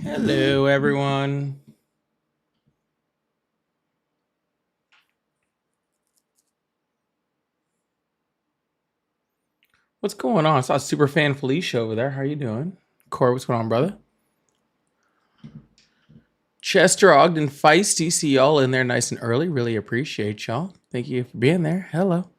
Hello, everyone. What's going on? I saw Superfan Felicia over there. How you doing? Corey, what's going on, brother? Chester, Ogden, Feisty. See y'all in there nice and early. Really appreciate y'all. Thank you for being there. Hello.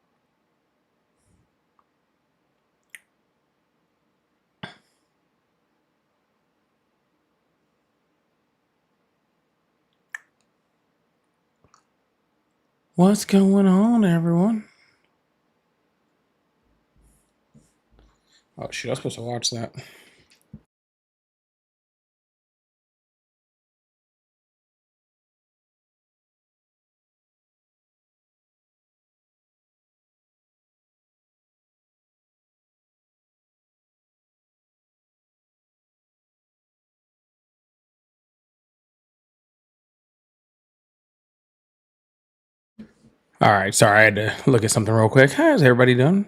What's going on, everyone? Oh, shoot. I was supposed to watch that. All right. Sorry. I had to look at something real quick. How's everybody doing?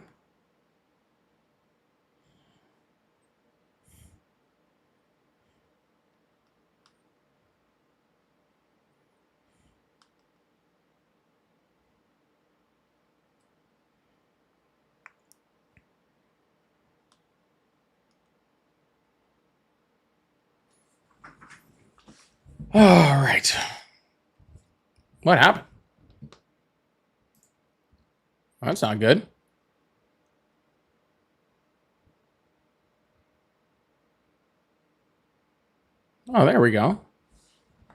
All right. What happened? That's not good. Oh, there we go.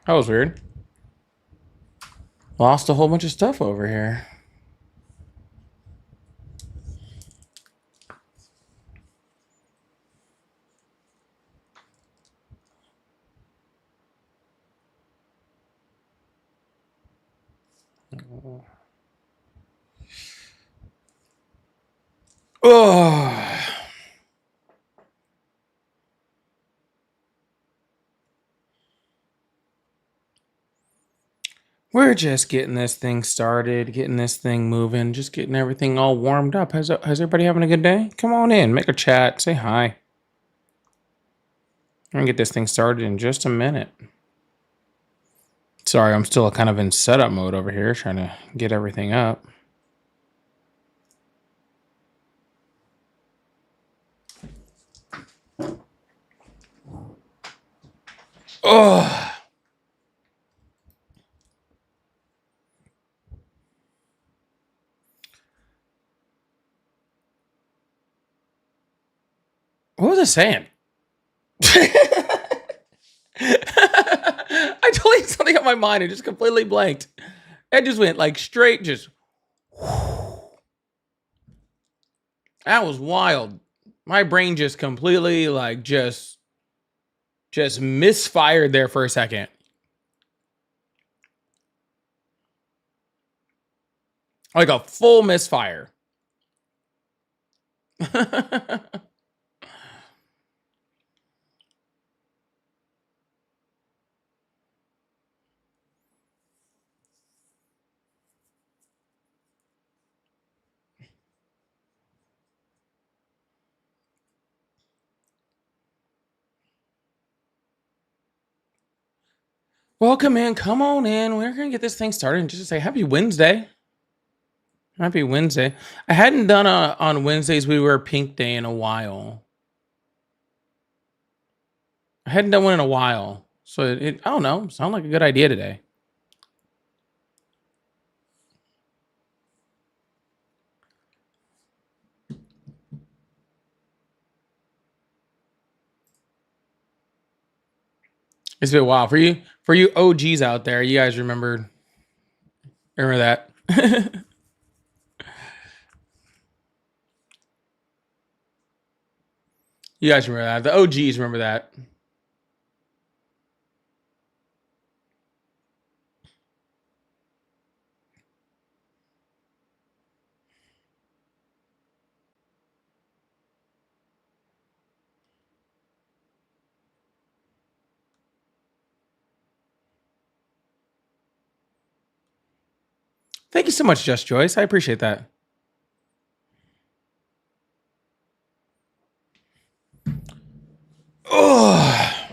That was weird. Lost a whole bunch of stuff over here. Oh. We're just getting this thing started, getting this thing moving, just getting everything all warmed up. Has everybody having a good day? Come on in, make a chat, say hi. I'm gonna get this thing started in just a minute. Sorry, I'm still kind of in setup mode over here, trying to get everything up. Oh. What was I saying? I totally had something on my mind and just completely blanked. I just went like straight, just. That was wild. My brain just completely like just misfired there for a second. Like a full misfire. Welcome in. Come on in. We're going to get this thing started and just say happy Wednesday. Happy Wednesday. I hadn't done on Wednesdays we wear pink day in a while. I hadn't done one in a while. So I don't know. Sound like a good idea today. It's been a while for you. For you OGs out there, you guys remember that. You guys remember that. The OGs remember that. Thank you so much, Just Joyce. I appreciate that. Oh.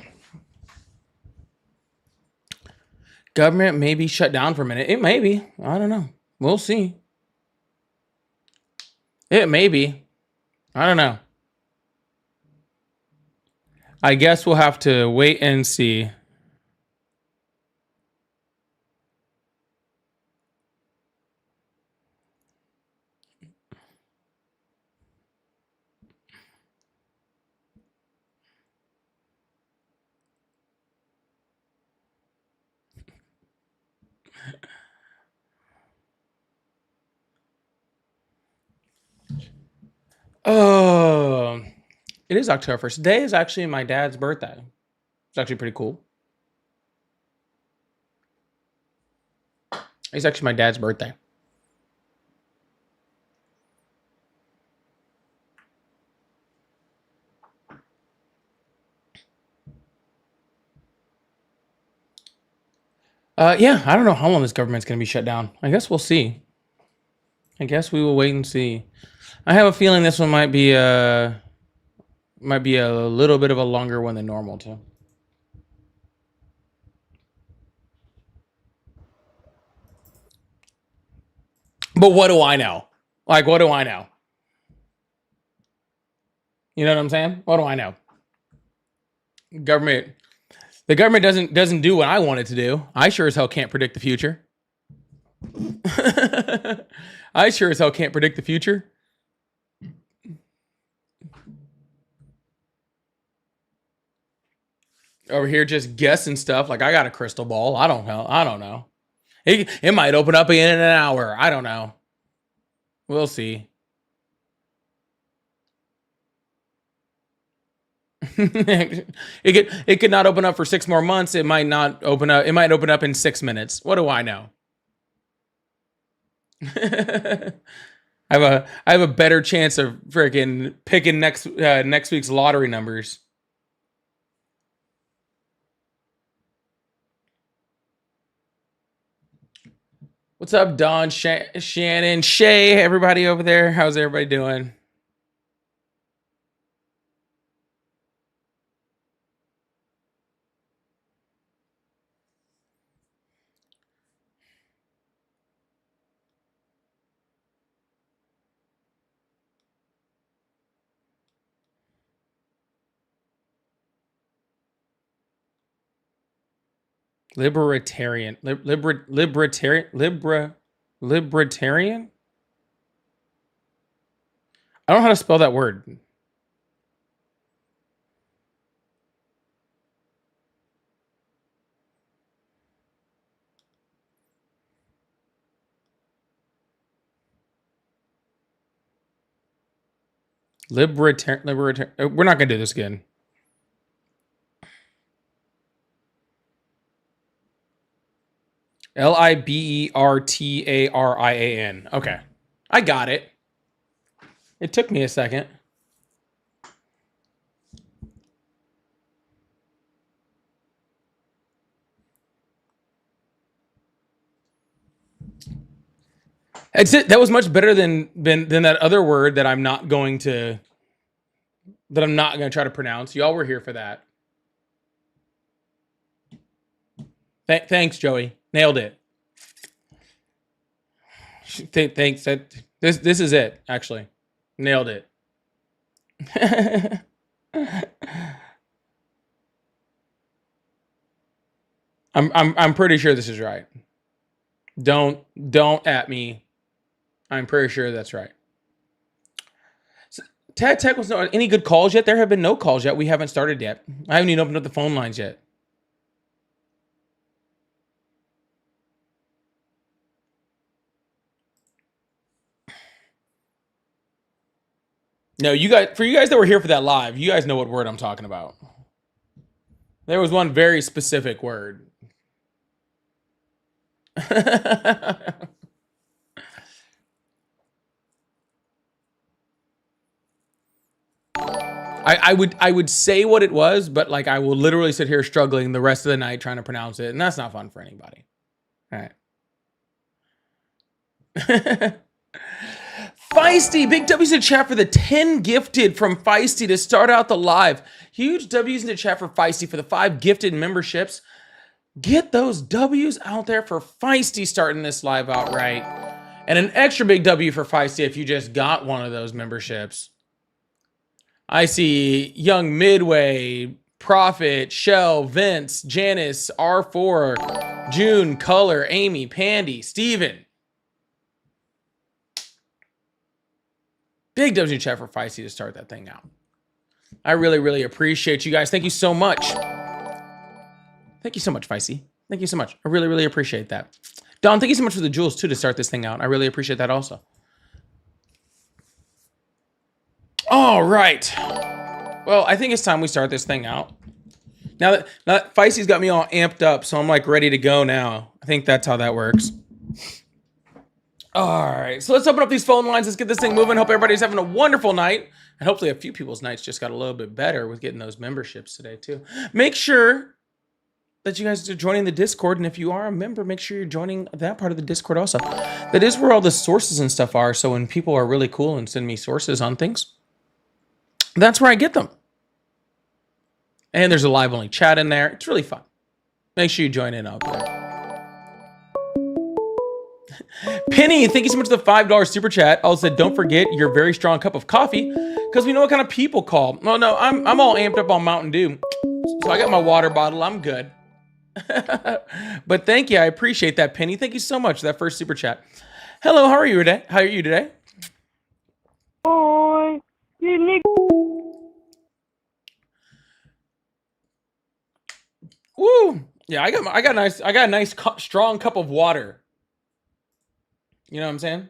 Government may be shut down for a minute. It may be. I don't know. We'll see. It may be. I don't know. I guess we'll have to wait and see. Oh, it is October 1st. Today is actually my dad's birthday. It's actually pretty cool. It's actually my dad's birthday. Yeah, I don't know how long this government's going to be shut down. I guess we'll see. I guess we will wait and see. I have a feeling this one might be a little bit of a longer one than normal too. But what do I know? Like, what do I know? You know what I'm saying? What do I know? Government, the government doesn't do what I want it to do. I sure as hell can't predict the future. I sure as hell can't predict the future. Over here just guessing stuff. Like, I got a crystal ball. I don't know. It might open up again in an hour. I don't know. We'll see. it could not open up for 6 more months. It might not open up. It might open up in 6 minutes. What do I know? I have a better chance of freaking picking next week's lottery numbers. What's up, Don, Shannon, Shay, everybody over there? How's everybody doing? Libertarian. Libertarian? I don't know how to spell that word. Libertarian. We're not gonna do this again. Libertarian. Okay, I got it. It took me a second. That's it. That was much better than that other word that I'm not going to try to pronounce. Y'all were here for that. Thanks, Joey. Nailed it. Thanks. This is it. Actually, nailed it. I'm pretty sure this is right. Don't at me. I'm pretty sure that's right. So, Tad Tech was not any good calls yet. There have been no calls yet. We haven't started yet. I haven't even opened up the phone lines yet. No, you guys, for you guys that were here for that live, you guys know what word I'm talking about. There was one very specific word. I would say what it was, but like I will literally sit here struggling the rest of the night trying to pronounce it, and that's not fun for anybody. All right. Feisty, big W's in the chat for the 10 gifted from Feisty to start out the live. Huge W's in the chat for Feisty for the 5 gifted memberships. Get those W's out there for Feisty starting this live out right. And an extra big W for Feisty if you just got one of those memberships. I see Young Midway, Prophet, Shell, Vince, Janice, R4, June, Color, Amy, Pandy, Steven. Big W chat for Feisty to start that thing out. I really, really appreciate you guys. Thank you so much. Thank you so much, Feisty. Thank you so much. I really, really appreciate that. Don, thank you so much for the jewels too to start this thing out. I really appreciate that also. All right. Well, I think it's time we start this thing out. Now that Feisty's got me all amped up, so I'm like ready to go now. I think that's how that works. All right, so let's open up these phone lines. Let's get this thing moving. Hope everybody's having a wonderful night. And hopefully a few people's nights just got a little bit better with getting those memberships today too. Make sure that you guys are joining the Discord. And if you are a member, make sure you're joining that part of the Discord also. That is where all the sources and stuff are. So when people are really cool and send me sources on things, that's where I get them. And there's a live only chat in there. It's really fun. Make sure you join in out there. Penny, thank you so much for the $5 super chat. Also said, don't forget your very strong cup of coffee, because we know what kind of people call. No, I'm all amped up on Mountain Dew. So I got my water bottle. I'm good. But thank you. I appreciate that, Penny. Thank you so much for that first super chat. Hello, how are you today? How are you today? Oh, you nigga. Woo! Yeah, I got a nice strong cup of water. You know what I'm saying?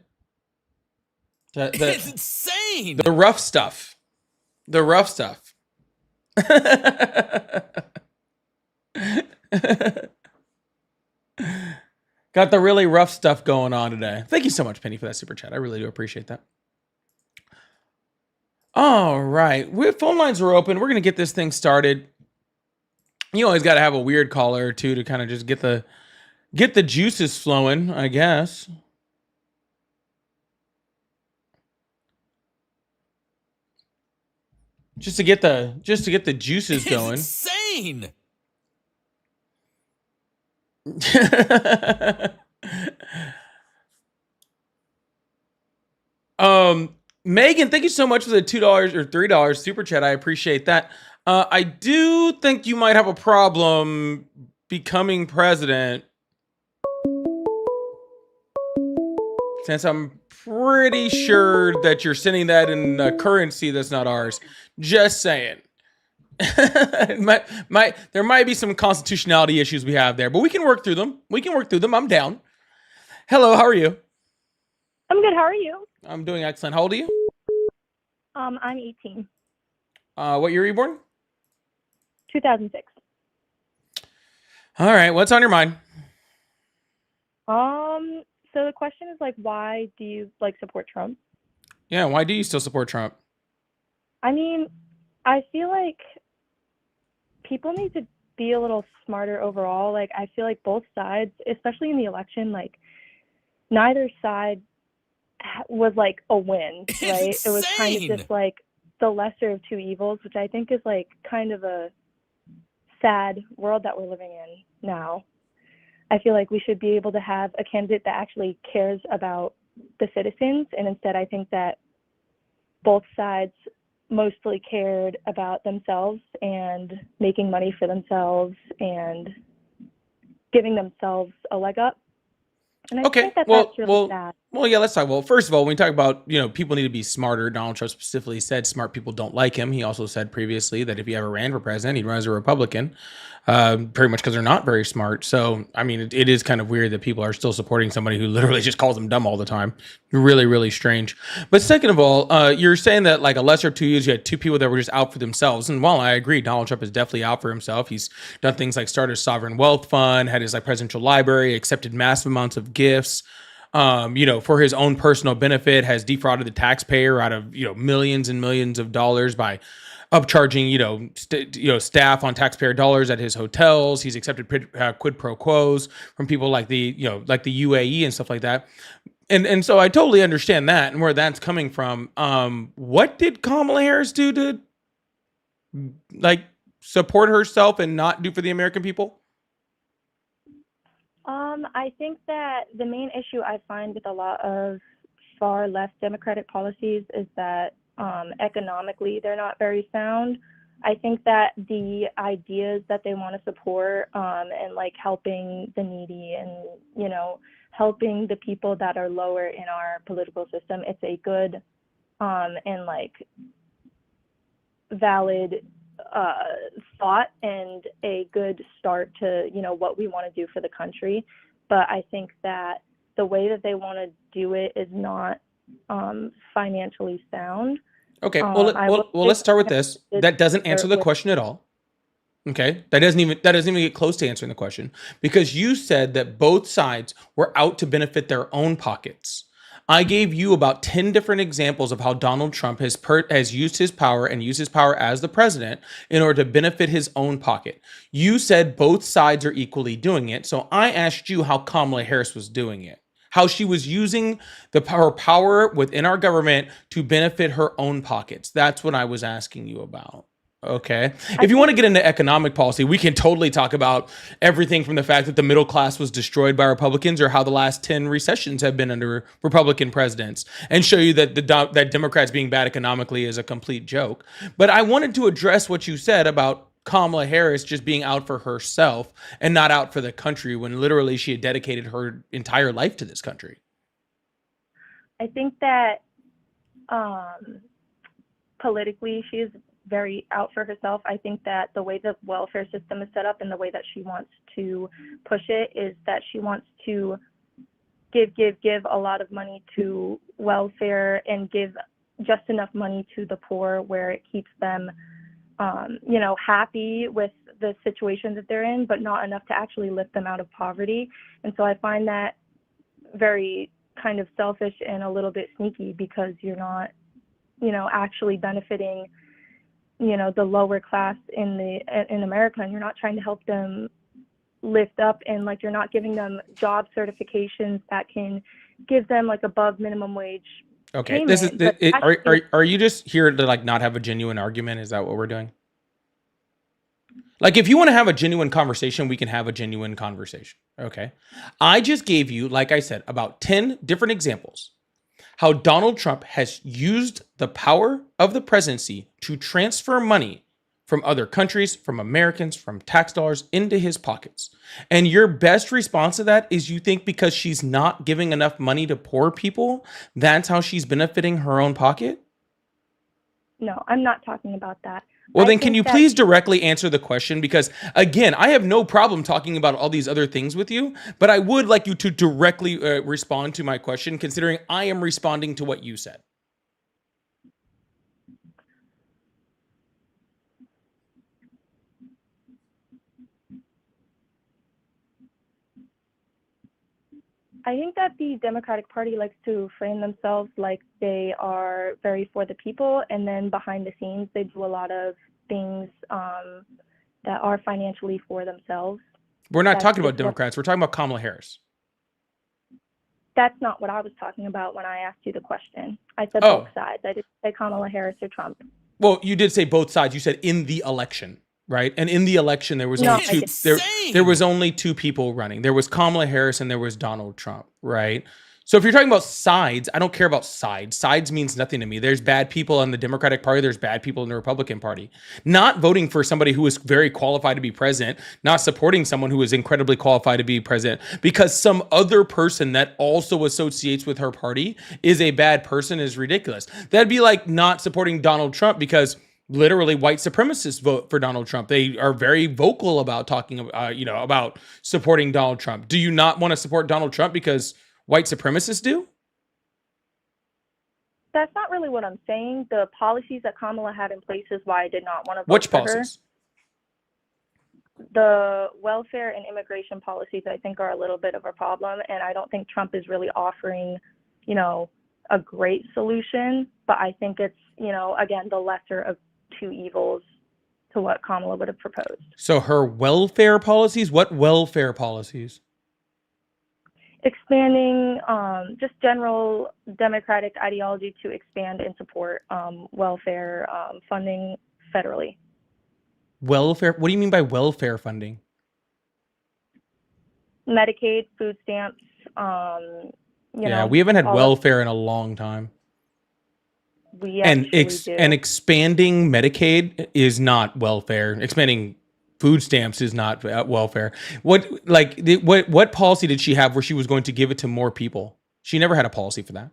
It's insane. The rough stuff. The rough stuff. Got the really rough stuff going on today. Thank you so much, Penny, for that super chat. I really do appreciate that. All right. Phone lines are open. We're going to get this thing started. You always got to have a weird caller or two to kind of just get the juices flowing, I guess. Just to get the juices going. It's insane. Megan, thank you so much for the $2 or $3 super chat. I appreciate that. I do think you might have a problem becoming president, since I'm pretty sure that you're sending that in a currency that's not ours. Just saying. There might be some constitutionality issues we have there, but we can work through them. I'm down. Hello, how are you? I'm good. How are you? I'm doing excellent. How old are you? I'm 18. What year were you born? 2006. All right, what's on your mind? So the question is like, why do you support Trump? Yeah, why do you still support Trump? I mean, I feel like people need to be a little smarter overall. Like, I feel like both sides, especially in the election, like neither side was like a win, right? It was kind of just like the lesser of two evils, which I think is like kind of a sad world that we're living in now. I feel like we should be able to have a candidate that actually cares about the citizens, and instead I think that both sides mostly cared about themselves and making money for themselves and giving themselves a leg up. And I think that that's really sad. Well, yeah, let's talk. Well, first of all, when we talk about, people need to be smarter, Donald Trump specifically said smart people don't like him. He also said previously that if he ever ran for president, he'd run as a Republican, pretty much because they're not very smart. So, I mean, it is kind of weird that people are still supporting somebody who literally just calls them dumb all the time. Really, really strange. But second of all, you're saying that like a lesser of two evils, you had two people that were just out for themselves. And while I agree, Donald Trump is definitely out for himself. He's done things like start a sovereign wealth fund, had his like presidential library, accepted massive amounts of gifts. For his own personal benefit, has defrauded the taxpayer out of, millions and millions of dollars by upcharging, staff on taxpayer dollars at his hotels. He's accepted quid pro quos from people like the UAE and stuff like that. And so I totally understand that and where that's coming from. What did Kamala Harris do to like support herself and not do for the American people? I think that the main issue I find with a lot of far left Democratic policies is that economically they're not very sound. I think that the ideas that they want to support and like helping the needy and, you know, helping the people that are lower in our political system, it's a good and like valid thought and a good start to, you know, what we want to do for the country. But I think that the way that they want to do it is not financially sound. Okay, well, let's start with this. That doesn't answer the question at all. Okay, that doesn't even get close to answering the question, because you said that both sides were out to benefit their own pockets. I gave you about 10 different examples of how Donald Trump has used his power and used his power as the president in order to benefit his own pocket. You said both sides are equally doing it. So I asked you how Kamala Harris was doing it, how she was using her power within our government to benefit her own pockets. That's what I was asking you about. Okay. If you want to get into economic policy, we can totally talk about everything from the fact that the middle class was destroyed by Republicans, or how the last 10 recessions have been under Republican presidents, and show you that that Democrats being bad economically is a complete joke. But I wanted to address what you said about Kamala Harris just being out for herself and not out for the country, when literally she had dedicated her entire life to this country. I think that politically she's very out for herself. I think that the way the welfare system is set up and the way that she wants to push it is that she wants to give a lot of money to welfare and give just enough money to the poor where it keeps them, you know, happy with the situations that they're in, but not enough to actually lift them out of poverty. And so I find that very kind of selfish and a little bit sneaky, because you're not, you know, actually benefiting, you know, the lower class in America, and you're not trying to help them lift up, and like you're not giving them job certifications that can give them like above minimum wage. Okay, payment. Are you just here to like not have a genuine argument? Is that what we're doing? Like, if you want to have a genuine conversation, we can have a genuine conversation. Okay, I just gave you, like I said, about 10 different examples how Donald Trump has used the power of the presidency to transfer money from other countries, from Americans, from tax dollars into his pockets. And your best response to that is you think because she's not giving enough money to poor people, that's how she's benefiting her own pocket? No, I'm not talking about that. Well, then can you please directly answer the question? Because again, I have no problem talking about all these other things with you, but I would like you to directly respond to my question, considering I am responding to what you said. I think that the Democratic Party likes to frame themselves like they are very for the people, and then behind the scenes they do a lot of things that are financially for themselves. We're not talking about Democrats. We're talking about Kamala Harris. That's not what I was talking about when I asked you the question. I said both sides. I didn't say Kamala Harris or Trump. Well, you did say both sides. You said in the election, right? And in the election, there was only two. There was only two people running. There was Kamala Harris and there was Donald Trump, right? So if you're talking about sides, I don't care about sides. Sides means nothing to me. There's bad people in the Democratic Party. There's bad people in the Republican Party. Not voting for somebody who is very qualified to be president, not supporting someone who is incredibly qualified to be president because some other person that also associates with her party is a bad person is ridiculous. That'd be like not supporting Donald Trump because literally white supremacists vote for Donald Trump. They are very vocal about talking about supporting Donald Trump. Do you not want to support Donald Trump because white supremacists do? That's not really what I'm saying. The policies that Kamala had in place is why I did not want to vote Which for policies? her. The welfare and immigration policies, I think, are a little bit of a problem, and I don't think Trump is really offering, a great solution. But I think it's, again, the lesser of two evils to what Kamala would have proposed. So her welfare policies? What welfare policies? Expanding just general Democratic ideology to expand and support welfare funding federally. Welfare? What do you mean by welfare funding? Medicaid, food stamps, you Yeah, know, we haven't had all of welfare in a long time. we And actually do. expanding Medicaid is not welfare. Expanding food stamps is not welfare. What policy did she have where she was going to give it to more people? She never had a policy for that.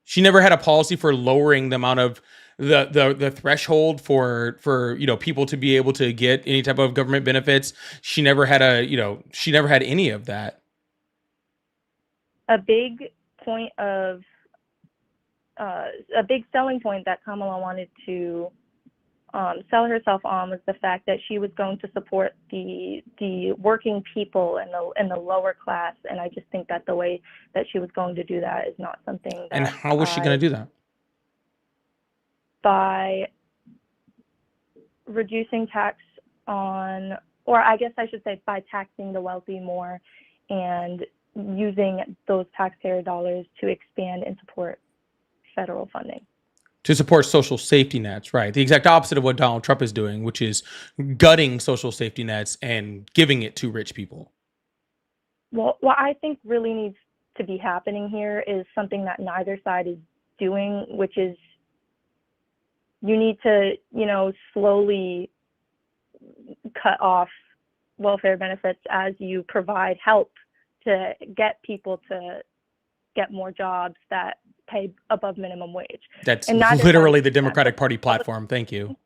She never had a policy for lowering the amount of the threshold for people to be able to get any type of government benefits. She never had she never had any of that. A big point of a big selling point that Kamala wanted to sell herself on was the fact that she was going to support the working people and the lower class, and I just think that the way that she was going to do that is not something that. And how was she going to do that? By reducing tax on, or I guess I should say by taxing the wealthy more and using those taxpayer dollars to expand and support federal funding. To support social safety nets, right? The exact opposite of what Donald Trump is doing, which is gutting social safety nets and giving it to rich people. Well, what I think really needs to be happening here is something that neither side is doing, which is you need to, slowly cut off welfare benefits as you provide help to get people to get more jobs that pay above minimum wage. That's literally the Democratic Party platform. Thank you.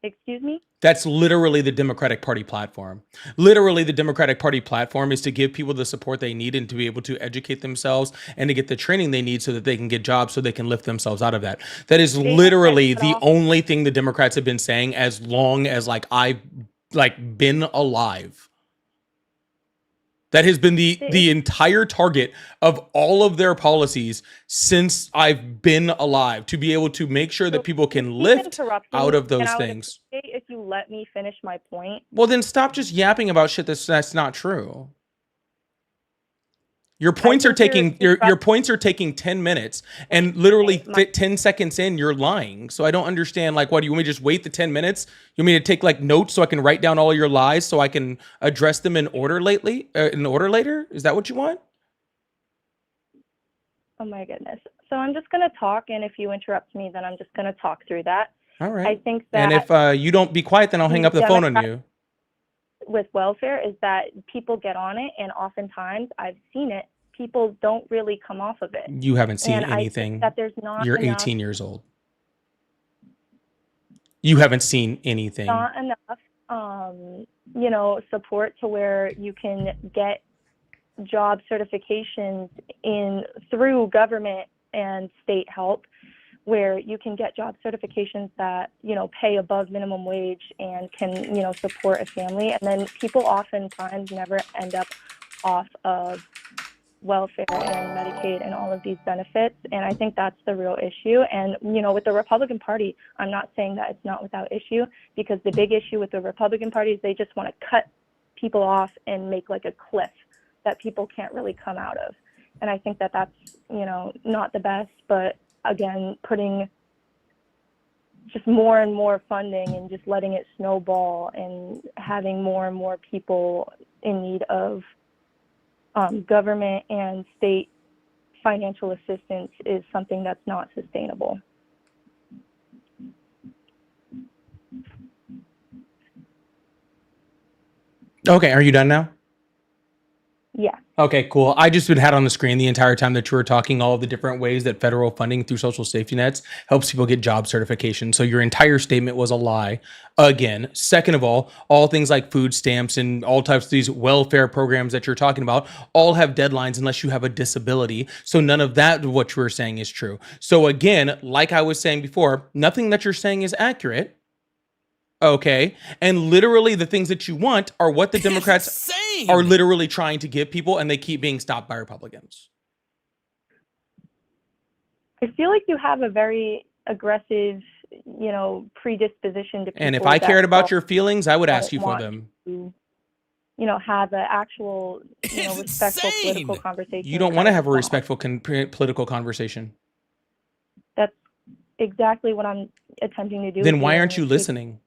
Excuse me? That's literally the Democratic Party platform. Literally, the Democratic Party platform is to give people the support they need and to be able to educate themselves and to get the training they need so that they can get jobs so they can lift themselves out of that. That is literally the only thing the Democrats have been saying as long as I've been alive. That has been the entire target of all of their policies since I've been alive, to be able to make sure that people can lift out of those things. If you let me finish my point. Well, then stop just yapping about shit that's not true. Your points are taking your points are taking 10 minutes, and literally 10 seconds in, you're lying. So I don't understand. What do you want me to just wait the 10 minutes? You want me to take notes so I can write down all your lies so I can address them in order later? Is that what you want? Oh my goodness. So I'm just gonna talk, and if you interrupt me, then I'm just gonna talk through that. All right. I think that. And if you don't be quiet, then I'll hang up the phone on you. With welfare is that people get on it, and oftentimes I've seen it, people don't really come off of it. You haven't seen anything. I think that there's not. You're 18 years old. You haven't seen anything. Not enough, support to where you can get job certifications through government and state help, where you can get job certifications that, pay above minimum wage and can, support a family. And then people oftentimes never end up off of welfare and Medicaid and all of these benefits. And I think that's the real issue. And, with the Republican Party, I'm not saying that it's not without issue, because the big issue with the Republican Party is they just want to cut people off and make a cliff that people can't really come out of. And I think that that's, not the best, but again, putting just more and more funding and just letting it snowball and having more and more people in need of government and state financial assistance is something that's not sustainable. Okay, are you done now? Yeah. Okay, cool. I just had on the screen the entire time that you were talking all of the different ways that federal funding through social safety nets helps people get job certification. So your entire statement was a lie. Again, second of all things like food stamps and all types of these welfare programs that you're talking about all have deadlines unless you have a disability. So none of that, what you were saying, is true. So again, like I was saying before, nothing that you're saying is accurate. Okay. And literally the things that you want are what the Democrats are literally trying to give people, and they keep being stopped by Republicans. I feel like you have a very aggressive, predisposition to people. And if I cared about your feelings, I would ask you for them. To, have an actual, respectful political conversation. You don't want to have a respectful political conversation. That's exactly what I'm attempting to do. Then why aren't you listening?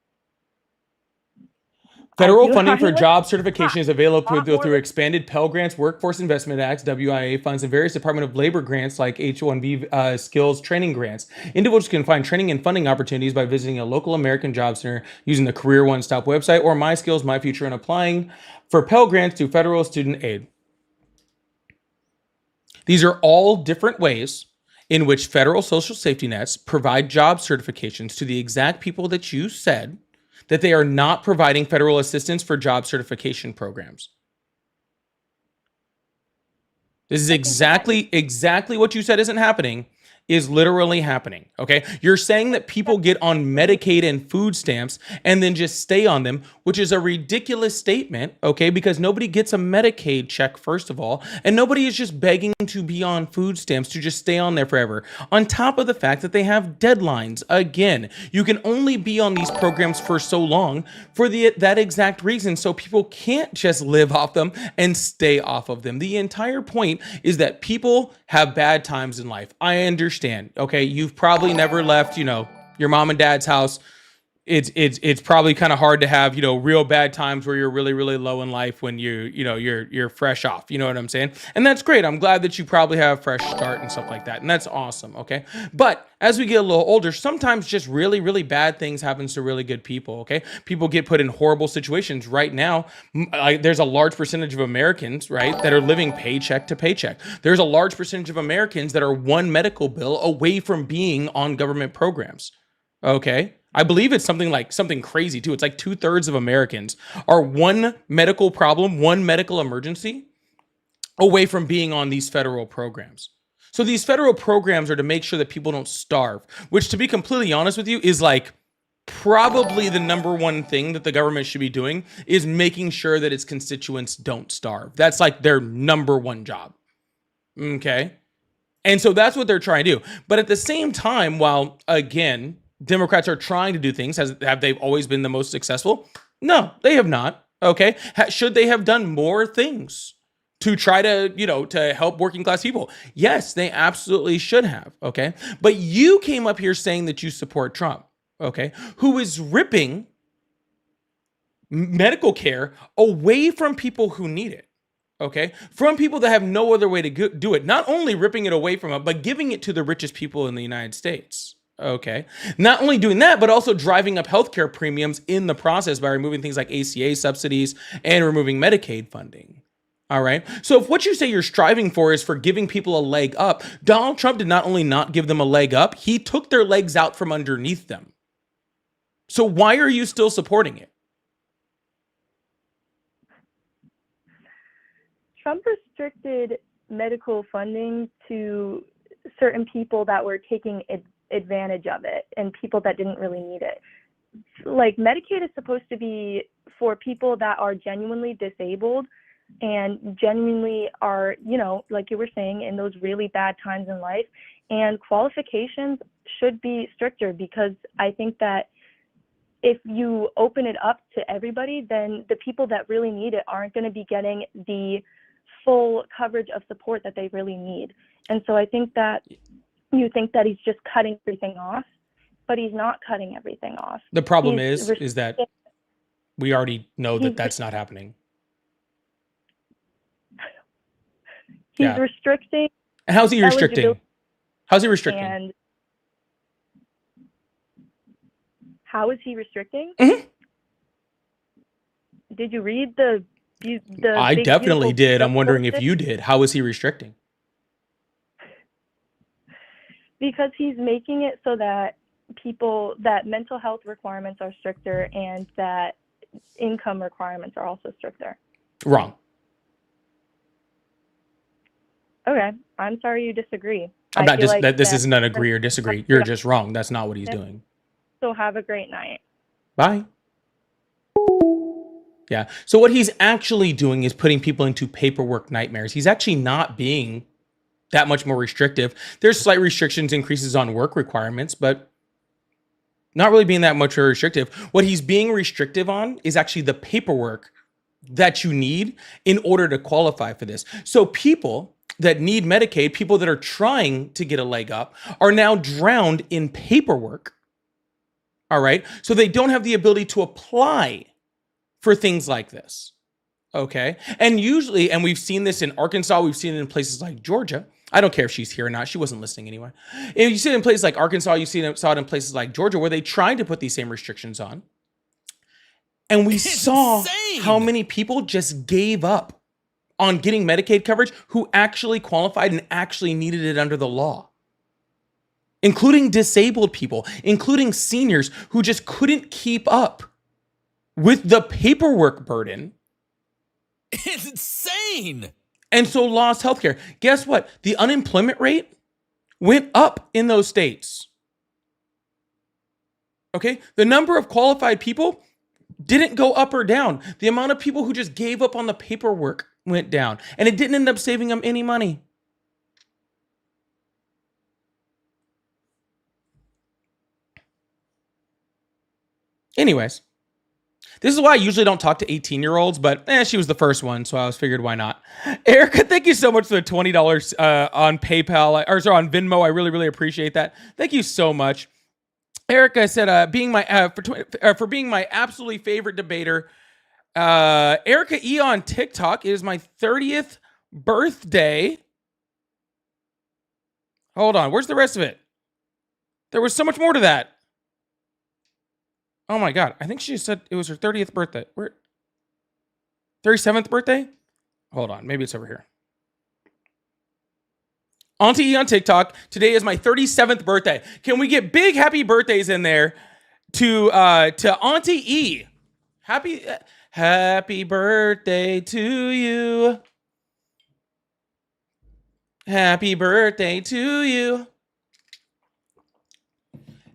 Federal feel funding for I'm like, job certification is available lot through, more through expanded Pell Grants, Workforce Investment Acts, WIA funds, and various Department of Labor grants like H-1B skills training grants. Individuals can find training and funding opportunities by visiting a local American Job Center using the Career One Stop website or My Skills, My Future, and applying for Pell Grants through federal student aid. These are all different ways in which federal social safety nets provide job certifications to the exact people that you said that they are not providing federal assistance for job certification programs. This is exactly what you said isn't happening is literally happening. Okay. You're saying that people get on Medicaid and food stamps and then just stay on them, which is a ridiculous statement. Okay. Because nobody gets a Medicaid check, first of all, and nobody is just begging to be on food stamps to just stay on there forever. On top of the fact that they have deadlines. Again, you can only be on these programs for so long for that exact reason. So people can't just live off them and stay off of them. The entire point is that people have bad times in life. I understand. Okay, you've probably never left, your mom and dad's house. It's probably kind of hard to have, real bad times where you're really, really low in life when you're fresh off. You know what I'm saying? And that's great. I'm glad that you probably have a fresh start and stuff like that. And that's awesome. Okay. But as we get a little older, sometimes just really, really bad things happens to really good people. Okay. People get put in horrible situations right now. There's a large percentage of Americans, right, that are living paycheck to paycheck. There's a large percentage of Americans that are one medical bill away from being on government programs. Okay. I believe it's something crazy too. It's like 2/3 of Americans are one medical problem, one medical emergency away from being on these federal programs. So these federal programs are to make sure that people don't starve, which, to be completely honest with you, is like probably the number one thing that the government should be doing, is making sure that its constituents don't starve. That's like their number one job. Okay. And so that's what they're trying to do. But at the same time, while again, Democrats are trying to do things, have they always been the most successful? No, they have not. Okay. Should they have done more things to try to, to help working class people? Yes, they absolutely should have. Okay. But you came up here saying that you support Trump. Okay. Who is ripping medical care away from people who need it. Okay. From people that have no other way to do it. Not only ripping it away from them, but giving it to the richest people in the United States. Okay. Not only doing that, but also driving up healthcare premiums in the process by removing things like ACA subsidies and removing Medicaid funding. All right. So if what you say you're striving for is for giving people a leg up, Donald Trump did not only not give them a leg up, he took their legs out from underneath them. So why are you still supporting it? Trump restricted medical funding to certain people that were taking advantage of it and people that didn't really need it. Like, Medicaid is supposed to be for people that are genuinely disabled and genuinely are, like you were saying, in those really bad times in life. And qualifications should be stricter, because I think that if you open it up to everybody, then the people that really need it aren't going to be getting the full coverage of support that they really need. And so I think that you think that he's just cutting everything off, but he's not cutting everything off. The problem is that we already know that that's not happening. He's restricting. How's he restricting? How's he restricting? And how is he restricting? Mm-hmm. Did you read the I definitely did. I'm wondering if you did. How is he restricting? Because he's making it so that mental health requirements are stricter and that income requirements are also stricter. Wrong. Okay. I'm sorry you disagree. I'm not just that this isn't an agree or disagree. You're just wrong. That's not what he's doing. So have a great night. Bye. Yeah. So what he's actually doing is putting people into paperwork nightmares. He's actually not being that much more restrictive. There's slight restrictions, increases on work requirements, but not really being that much more restrictive. What he's being restrictive on is actually the paperwork that you need in order to qualify for this. So people that need Medicaid, people that are trying to get a leg up, are now drowned in paperwork. All right. So they don't have the ability to apply for things like this. Okay. And usually, and we've seen this in Arkansas, we've seen it in places like Georgia. I don't care if she's here or not. She wasn't listening anyway. If you see it in places like Arkansas, saw it in places like Georgia where they tried to put these same restrictions on. And we saw how many people just gave up on getting Medicaid coverage who actually qualified and actually needed it under the law, including disabled people, including seniors who just couldn't keep up with the paperwork burden. It's insane. And so lost healthcare. Guess what? The unemployment rate went up in those states. Okay? The number of qualified people didn't go up or down. The amount of people who just gave up on the paperwork went down. And it didn't end up saving them any money. Anyways. This is why I usually don't talk to 18-year-olds, but she was the first one, so I was figured why not. Erica, thank you so much for the $20 on PayPal, or sorry, on Venmo. I really, really appreciate that. Thank you so much. Erica said, being my for being my absolutely favorite debater. Erica E on TikTok, it is my 30th birthday. Hold on, where's the rest of it? There was so much more to that. Oh my God. I think she said it was her 30th birthday. Where? 37th birthday? Hold on. Maybe it's over here. Auntie E on TikTok. Today is my 37th birthday. Can we get big happy birthdays in there to Auntie E? Happy birthday to you. Happy birthday to you.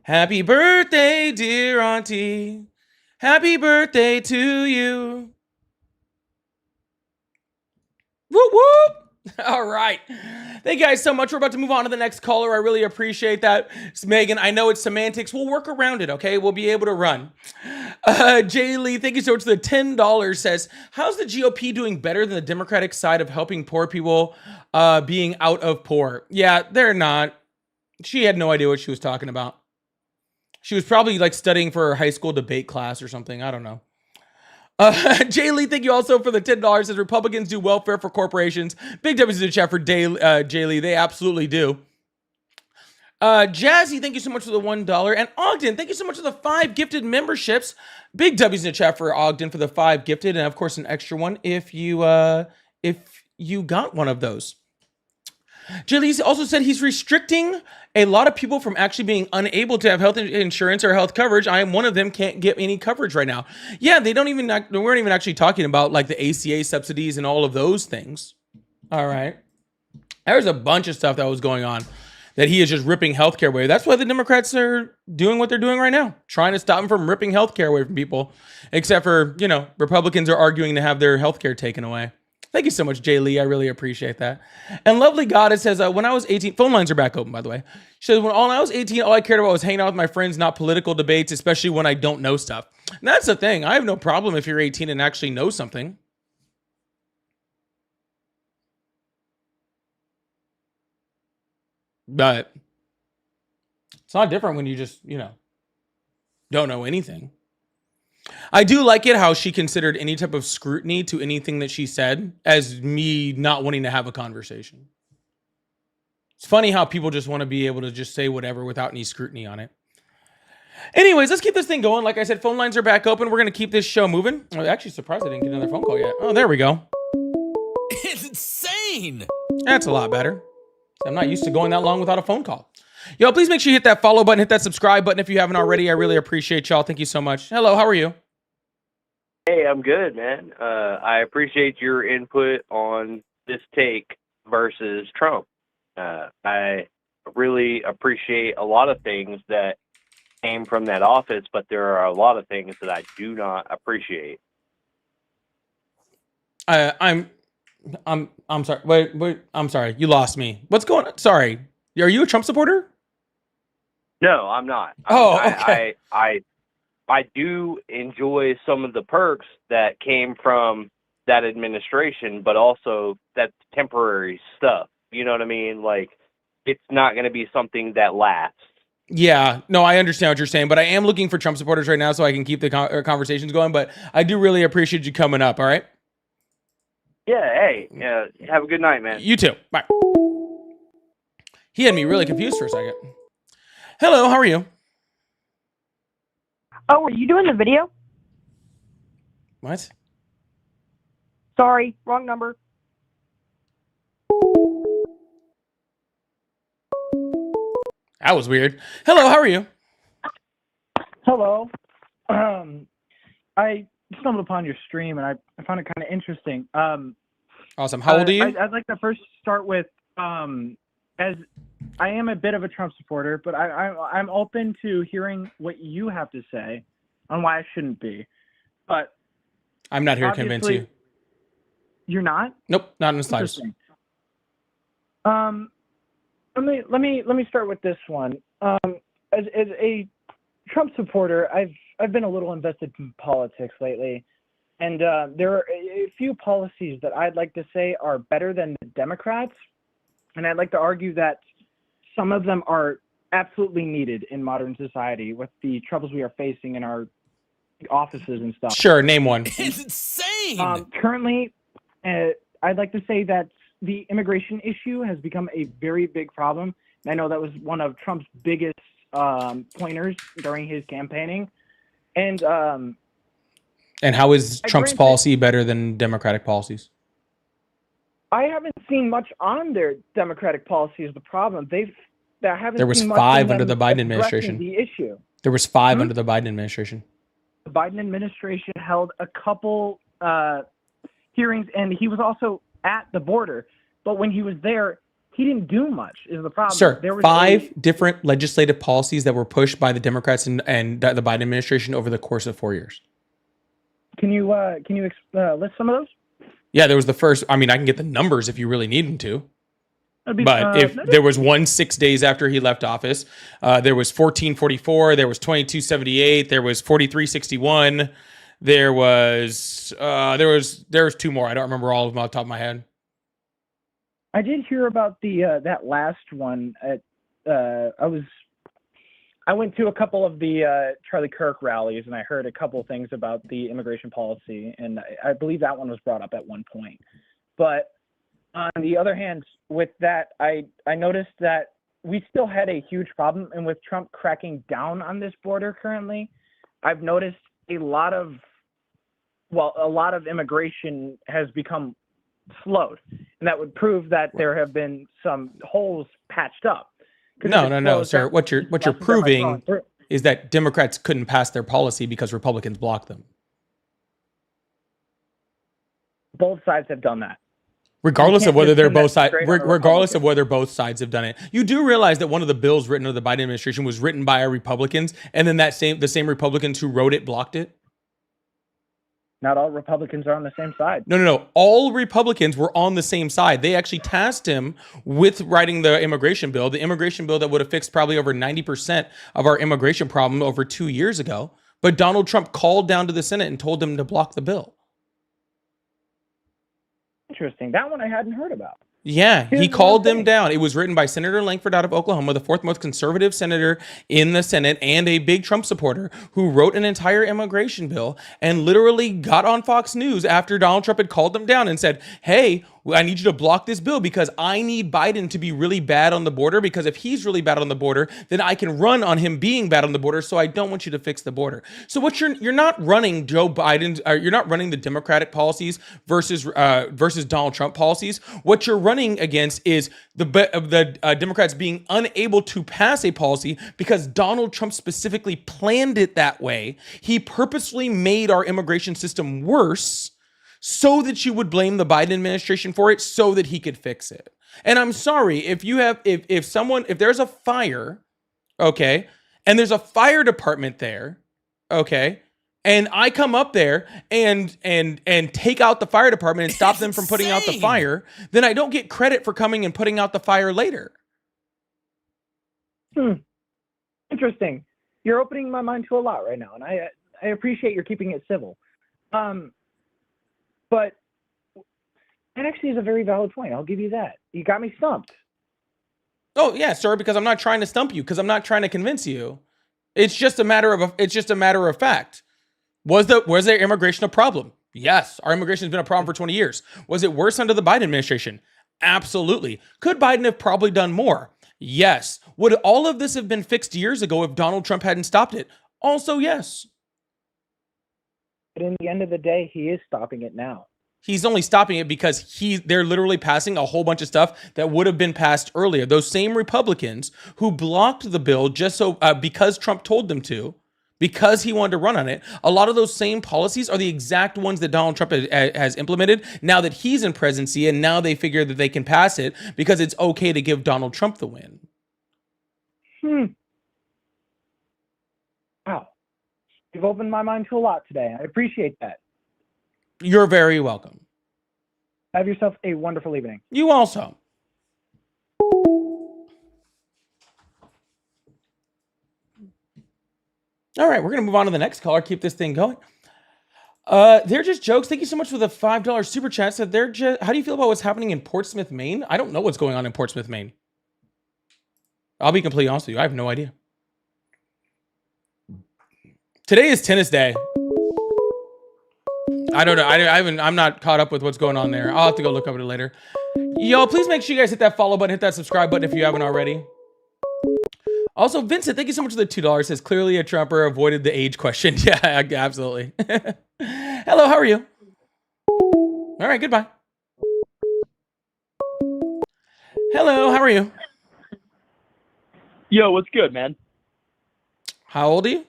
Happy birthday, dear Auntie. Happy birthday to you. Whoop, whoop. All right. Thank you guys so much. We're about to move on to the next caller. I really appreciate that. It's Megan. I know it's semantics. We'll work around it, okay? We'll be able to run. Jay Lee, thank you so much for the $10, says, how's the GOP doing better than the Democratic side of helping poor people being out of poor? Yeah, they're not. She had no idea what she was talking about. She was probably like studying for her high school debate class or something. I don't know. Jay Lee, thank you also for the $10. Says Republicans do welfare for corporations. Big W's in the chat for Jay Lee. They absolutely do. Jazzy, thank you so much for the $1. And Ogden, thank you so much for the 5 gifted memberships. Big W's in the chat for Ogden for the 5 gifted. And of course, an extra one if you got one of those. Jay Lee also said he's restricting a lot of people from actually being unable to have health insurance or health coverage. I am one of them, can't get any coverage right now. Yeah, they weren't even actually talking about like the ACA subsidies and all of those things. All right. There's a bunch of stuff that was going on that he is just ripping healthcare away. That's why the Democrats are doing what they're doing right now, trying to stop him from ripping healthcare away from people, except for, Republicans are arguing to have their healthcare taken away. Thank you so much, Jay Lee. I really appreciate that. And Lovely Goddess says, when I was 18, phone lines are back open, by the way. She says, when I was 18, all I cared about was hanging out with my friends, not political debates, especially when I don't know stuff. And that's the thing. I have no problem if you're 18 and actually know something. But it's not different when you just, don't know anything. I do like it how she considered any type of scrutiny to anything that she said as me not wanting to have a conversation. It's funny how people just want to be able to just say whatever without any scrutiny on it. Anyways, let's keep this thing going. Like I said, phone lines are back open. We're going to keep this show moving. I'm actually surprised I didn't get another phone call yet. Oh, there we go. It's insane. That's a lot better. I'm not used to going that long without a phone call. Yo, please make sure you hit that follow button, hit that subscribe button if you haven't already. I really appreciate y'all. Thank you so much. Hello, how are you? Hey, I'm good, man. I appreciate your input on this take versus Trump. I really appreciate a lot of things that came from that office, but there are a lot of things that I do not appreciate. I'm sorry. Wait. I'm sorry. You lost me. What's going on? Sorry. Are you a Trump supporter? No, I'm not. Okay. I do enjoy some of the perks that came from that administration, but also that's temporary stuff. You know what I mean? Like, it's not going to be something that lasts. Yeah, no, I understand what you're saying, but I am looking for Trump supporters right now so I can keep the conversations going. But I do really appreciate you coming up. All right. Yeah. Hey. Have a good night, man. You too. Bye. He had me really confused for a second. Hello, how are you? Oh, are you doing the video? What? Sorry, wrong number. That was weird. Hello, how are you? Hello. I stumbled upon your stream and I found it kind of interesting. Awesome. How old are you? I'd like to first start with as I am a bit of a Trump supporter, but I'm open to hearing what you have to say on why I shouldn't be. But I'm not here to convince you. You're not? Nope, not in the slightest. Let me start with this one. As a Trump supporter, I've been a little invested in politics lately, and there are a few policies that I'd like to say are better than the Democrats, and I'd like to argue that some of them are absolutely needed in modern society with the troubles we are facing in our offices and stuff. Sure, name one. It's insane. Currently, I'd like to say that the immigration issue has become a very big problem. I know that was one of Trump's biggest pointers during his campaigning. And how is Trump's policy better than Democratic policies? I haven't seen much on their Democratic policy is the problem. There was 5 under the Biden administration. The issue. There was 5 under the Biden administration. The Biden administration held a couple hearings, and he was also at the border. But when he was there, he didn't do much is the problem. Sir, there was 5 different legislative policies that were pushed by the Democrats and the Biden administration over the course of 4 years. Can you list some of those? Yeah, there was the first. I mean, I can get the numbers if you really need them to. But if no, there was one 6 days after he left office, there was 1444, there was 2278, there was 4361, there was 2 more. I don't remember all of them off the top of my head. I did hear about the that last one. I went to a couple of the Charlie Kirk rallies, and I heard a couple of things about the immigration policy, and I believe that one was brought up at one point. But on the other hand, with that, I noticed that we still had a huge problem, and with Trump cracking down on this border currently, I've noticed a lot of immigration has become slowed, and that would prove that there have been some holes patched up. No, sir. What you're proving is that Democrats couldn't pass their policy because Republicans blocked them. Both sides have done that. Regardless of whether they're both sides, regardless of whether both sides have done it, you do realize that one of the bills written under the Biden administration was written by Republicans, and then the same Republicans who wrote it blocked it. Not all Republicans are on the same side. No. All Republicans were on the same side. They actually tasked him with writing the immigration bill that would have fixed probably over 90% of our immigration problem over 2 years ago. But Donald Trump called down to the Senate and told them to block the bill. Interesting. That one I hadn't heard about. Yeah, he called them down. It was written by Senator Langford out of Oklahoma, the 4th most conservative senator in the Senate and a big Trump supporter who wrote an entire immigration bill and literally got on Fox News after Donald Trump had called them down and said, hey, I need you to block this bill because I need Biden to be really bad on the border, because if he's really bad on the border, then I can run on him being bad on the border. So I don't want you to fix the border. So what you're not running Joe Biden, you're not running the Democratic policies versus Donald Trump policies. What you're running against is the Democrats being unable to pass a policy because Donald Trump specifically planned it that way. He purposely made our immigration system worse so that you would blame the Biden administration for it so that he could fix it. And I'm sorry, if there's a fire, okay, and there's a fire department there, okay, and I come up there and take out the fire department and stop them from putting out the fire, then I don't get credit for coming and putting out the fire later. Interesting. You're opening my mind to a lot right now, and I appreciate you're keeping it civil. But that actually is a very valid point. I'll give you that. You got me stumped. Oh yeah, sir. Because I'm not trying to stump you. Because I'm not trying to convince you. It's just a matter of fact. Was there immigration a problem? Yes, our immigration has been a problem for 20 years. Was it worse under the Biden administration? Absolutely. Could Biden have probably done more? Yes. Would all of this have been fixed years ago if Donald Trump hadn't stopped it? Also, yes. But in the end of the day, he is stopping it now. He's only stopping it because they're literally passing a whole bunch of stuff that would have been passed earlier. Those same Republicans who blocked the bill just so because Trump told them to, because he wanted to run on it, a lot of those same policies are the exact ones that Donald Trump has implemented now that he's in presidency, and now they figure that they can pass it because it's okay to give Donald Trump the win. Wow. You've opened my mind to a lot today. I appreciate that. You're very welcome. Have yourself a wonderful evening. You also. All right, we're going to move on to the next caller. Keep this thing going. They're just jokes. Thank you so much for the $5 super chat. So how do you feel about what's happening in Portsmouth, Maine? I don't know what's going on in Portsmouth, Maine. I'll be completely honest with you. I have no idea. Today is tennis day. I don't know. I'm not caught up with what's going on there. I'll have to go look up it later. Y'all, please make sure you guys hit that follow button, hit that subscribe button if you haven't already. Also, Vincent, thank you so much for the $2. Says clearly a Trumper avoided the age question. Yeah, absolutely. Hello, how are you? All right, goodbye. Hello, how are you? Yo, what's good, man? How old are you?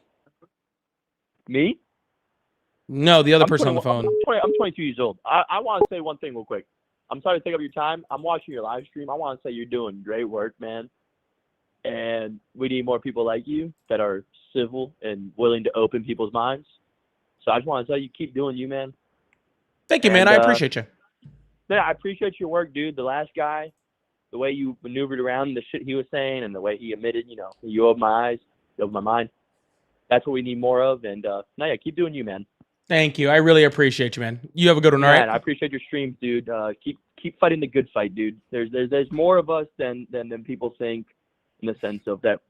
Me? No, the other person on the phone. I'm 22 years old. I want to say one thing real quick. I'm sorry to take up your time. I'm watching your live stream. I want to say you're doing great work, man. And we need more people like you that are civil and willing to open people's minds. So I just want to tell you, keep doing you, man. Thank you, man. I appreciate you. Yeah, I appreciate your work, dude. The last guy, the way you maneuvered around the shit he was saying and the way he admitted, you opened my eyes, you opened my mind. That's what we need more of. And keep doing you, man. Thank you. I really appreciate you, man. You have a good one, all right? I appreciate your streams, dude. Keep fighting the good fight, dude. There's more of us than people think, in the sense of that.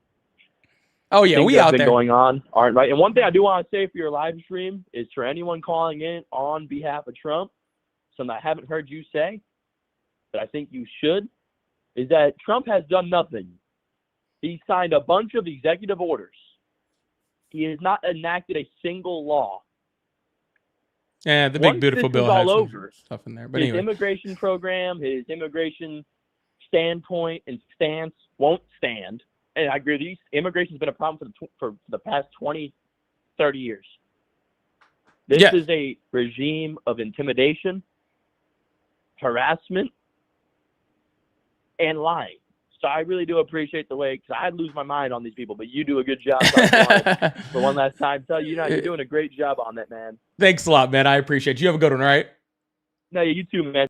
Oh yeah, we out there going on aren't right. And one thing I do want to say for your live stream is for anyone calling in on behalf of Trump, something I haven't heard you say, but I think you should, is that Trump has done nothing. He signed a bunch of executive orders. He has not enacted a single law. Yeah, the big beautiful bill has all over stuff in there. But his anyway, immigration program, his immigration standpoint and stance won't stand. And I agree with you. Immigration has been a problem for the past 20, 30 years. This is a regime of intimidation, harassment, and lying. So I really do appreciate the way, because I'd lose my mind on these people, but you do a good job. For one last time, tell you, you're doing a great job on that, man. Thanks a lot, man. I appreciate you. You have a good one, all right? No, you too, man.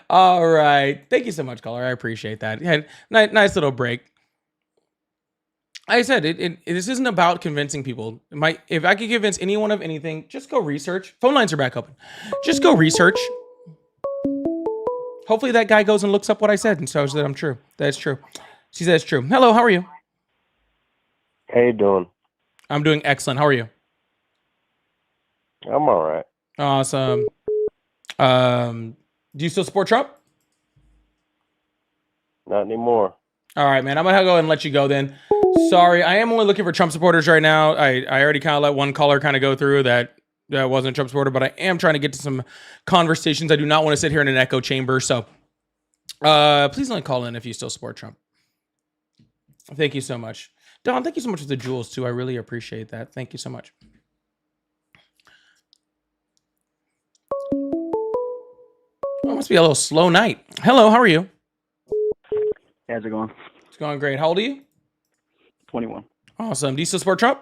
All right. Thank you so much, caller. I appreciate that. Yeah, nice little break. Like I said, this isn't about convincing people. If I could convince anyone of anything, just go research. Phone lines are back open. Just go research. Hopefully that guy goes and looks up what I said and shows that I'm true. That's true. She says it's true. Hello, how are you? How you doing? I'm doing excellent. How are you? I'm all right. Awesome. Do you still support Trump? Not anymore. All right, man. I'm gonna go ahead and let you go then. Sorry, I am only looking for Trump supporters right now. I already kind of let one caller kind of go through that wasn't a Trump supporter, but I am trying to get to some conversations. I do not want to sit here in an echo chamber. So please only call in if you still support Trump. Thank you so much. Don, thank you so much for the jewels too. I really appreciate that. Thank you so much. Oh, it must be a little slow night. Hello, how are you? How's it going? It's going great. How old are you? 21. Awesome. Do you still support Trump?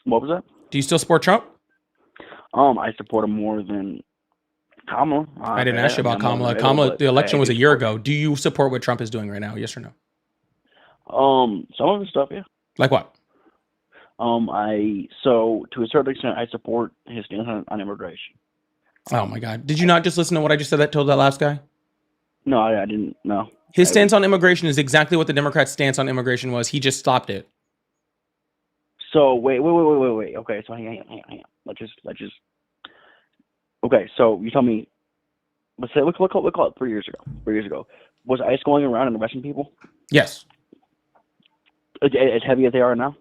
What was that? Do you still support Trump? I support him more than Kamala. I didn't ask you about Kamala. Kamala, the election was a year ago. Do you support what Trump is doing right now? Yes or no? Some of the stuff, yeah. Like what? So to a certain extent, I support his stance on immigration. Oh my God! Did you not just listen to what I just said? That told that last guy. No, I didn't. No. His stance on immigration is exactly what the Democrats' stance on immigration was. He just stopped it. So wait. Okay, so hang on. Let's just. Okay, so you tell me. Let's say we call it 3 years ago. 3 years ago, was ICE going around and arresting people Yes. as heavy as they are now?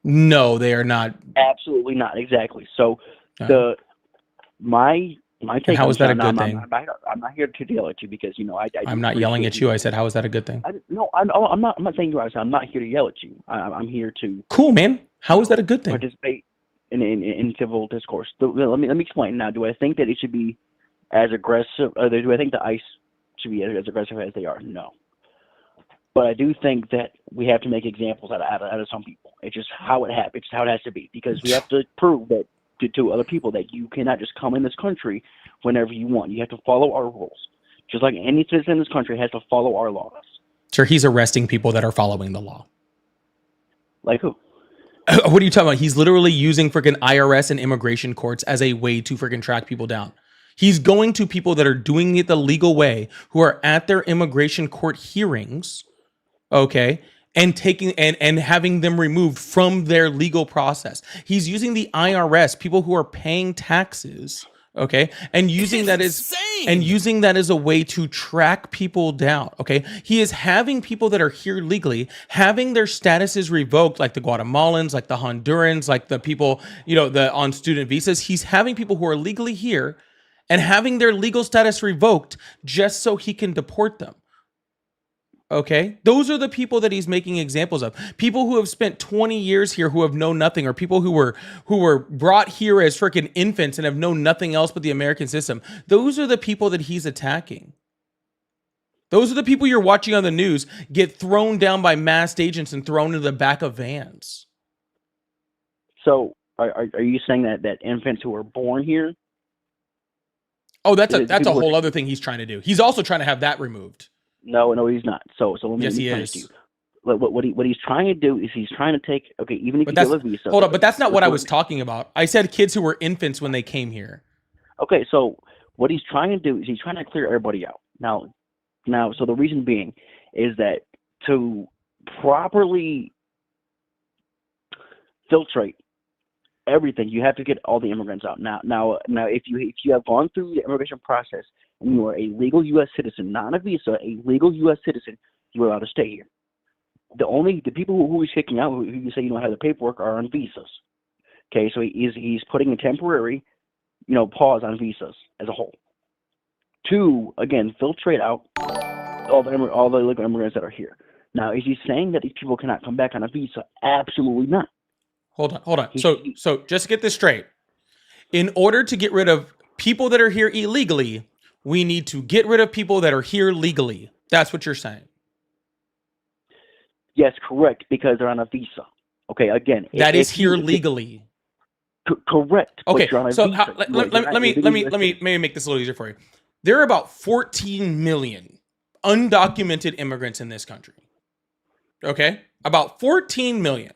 No, they are not. Absolutely not. Exactly. So No. my take. And how on is that a now, good thing? I'm not here to yell at you because I'm not yelling at you. I said, how is that a good thing? I'm not saying you are. I'm not here to yell at you. I'm here to Cool, man. How is that a good thing? participate in civil discourse. Let me explain now. Do I think that it should be as aggressive? Do I think the ICE should be as aggressive as they are? No. But I do think that we have to make examples out of some people. It's just how it happens. It's how it has to be, because we have to prove that to other people that you cannot just come in this country whenever you want. You have to follow our rules. Just like any citizen in this country has to follow our laws. Sir, he's arresting people that are following the law. Like who? What are you talking about? He's literally using freaking IRS and immigration courts as a way to freaking track people down. He's going to people that are doing it the legal way, who are at their immigration court hearings, okay, and taking and having them removed from their legal process. He's using the IRS, people who are paying taxes, okay, and using that as a way to track people down, okay? He is having people that are here legally having their statuses revoked, like the Guatemalans, like the Hondurans, like the people, the on student visas. He's having people who are legally here and having their legal status revoked just so he can deport them. Okay, those are the people that he's making examples of. People who have spent 20 years here who have known nothing, or people who were brought here as freaking infants and have known nothing else but the American system. Those are the people that he's attacking. Those are the people you're watching on the news get thrown down by masked agents and thrown into the back of vans. So are you saying that infants who are born here? Oh, that's a whole other thing he's trying to do. He's also trying to have that removed. No, he's not. So let me yes, he explain is. to you. What he's trying to do is he's trying to take, okay, even if you get a visa. Hold up, but that's not what I was talking about. I said kids who were infants when they came here. Okay, so what he's trying to do is he's trying to clear everybody out. Now, so the reason being is that to properly filtrate everything, you have to get all the immigrants out. Now, if you have gone through the immigration process and you are a legal U.S. citizen, not on a visa, a legal U.S. citizen, you're allowed to stay here. The people who he's kicking out, who you say you don't have the paperwork, are on visas. Okay, so he's putting a temporary, pause on visas as a whole. To again filtrate out all the illegal immigrants that are here. Now, is he saying that these people cannot come back on a visa? Absolutely not. Hold on. So just to get this straight, in order to get rid of people that are here illegally, we need to get rid of people that are here legally. That's what you're saying. Yes, correct, because they're on a visa. Okay, again, that is here legally. Correct. Okay, so let me make this a little easier for you. There are about 14 million undocumented immigrants in this country. Okay, about 14 million.